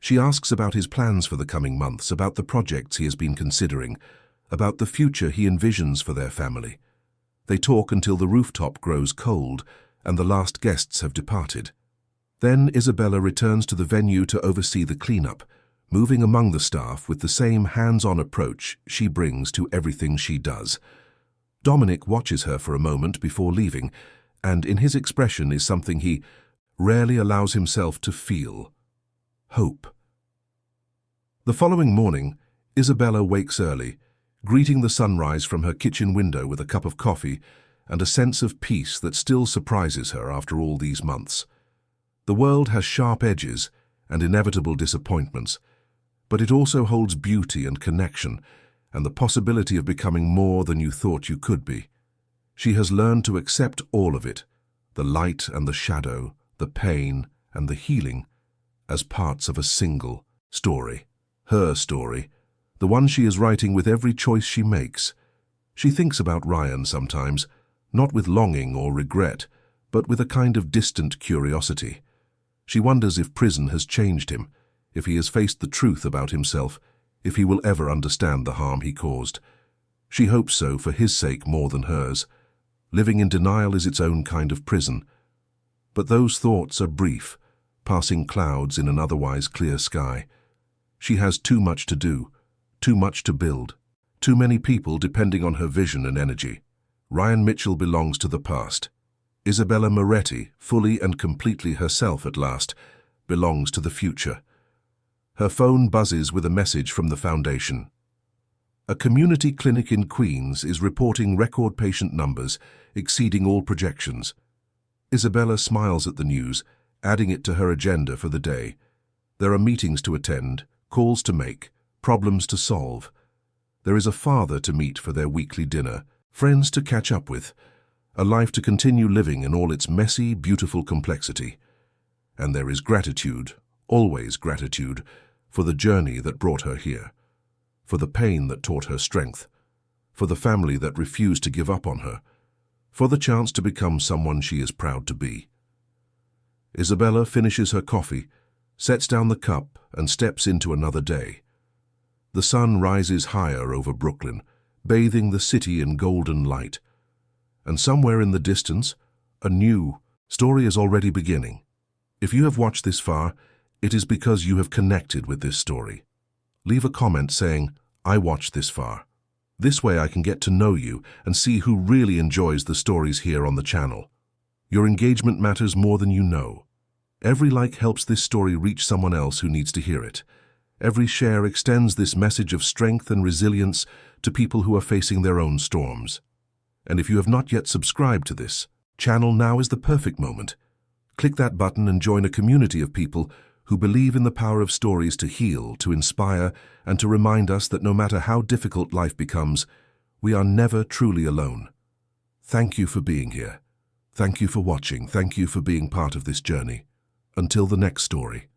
She asks about his plans for the coming months, about the projects he has been considering, about the future he envisions for their family. They talk until the rooftop grows cold and the last guests have departed. Then Isabella returns to the venue to oversee the cleanup, moving among the staff with the same hands-on approach she brings to everything she does. Dominic watches her for a moment before leaving, and in his expression is something he rarely allows himself to feel: hope. The following morning, Isabella wakes early, greeting the sunrise from her kitchen window with a cup of coffee and a sense of peace that still surprises her after all these months. The world has sharp edges and inevitable disappointments, but it also holds beauty and connection and the possibility of becoming more than you thought you could be. She has learned to accept all of it, the light and the shadow, the pain and the healing, as parts of a single story. Her story, the one she is writing with every choice she makes. She thinks about Ryan sometimes, not with longing or regret, but with a kind of distant curiosity. She wonders if prison has changed him, if he has faced the truth about himself, if he will ever understand the harm he caused. She hopes so for his sake more than hers. Living in denial is its own kind of prison. But those thoughts are brief, passing clouds in an otherwise clear sky. She has too much to do, too much to build, too many people depending on her vision and energy. Ryan Mitchell belongs to the past. Isabella Moretti, fully and completely herself at last, belongs to the future. Her phone buzzes with a message from the Foundation. A community clinic in Queens is reporting record patient numbers, exceeding all projections. Isabella smiles at the news, adding it to her agenda for the day. There are meetings to attend, calls to make, problems to solve. There is a father to meet for their weekly dinner, friends to catch up with, a life to continue living in all its messy, beautiful complexity. And there is gratitude, always gratitude, for the journey that brought her here, for the pain that taught her strength, for the family that refused to give up on her, for the chance to become someone she is proud to be. Isabella finishes her coffee, sets down the cup, and steps into another day. The sun rises higher over Brooklyn, bathing the city in golden light. And somewhere in the distance, a new story is already beginning. If you have watched this far, it is because you have connected with this story. Leave a comment saying, "I watched this far." This way I can get to know you and see who really enjoys the stories here on the channel. Your engagement matters more than you know. Every like helps this story reach someone else who needs to hear it. Every share extends this message of strength and resilience to people who are facing their own storms. And if you have not yet subscribed to this channel, now is the perfect moment. Click that button and join a community of people who believe in the power of stories to heal, to inspire, and to remind us that no matter how difficult life becomes, we are never truly alone. Thank you for being here. Thank you for watching. Thank you for being part of this journey. Until the next story.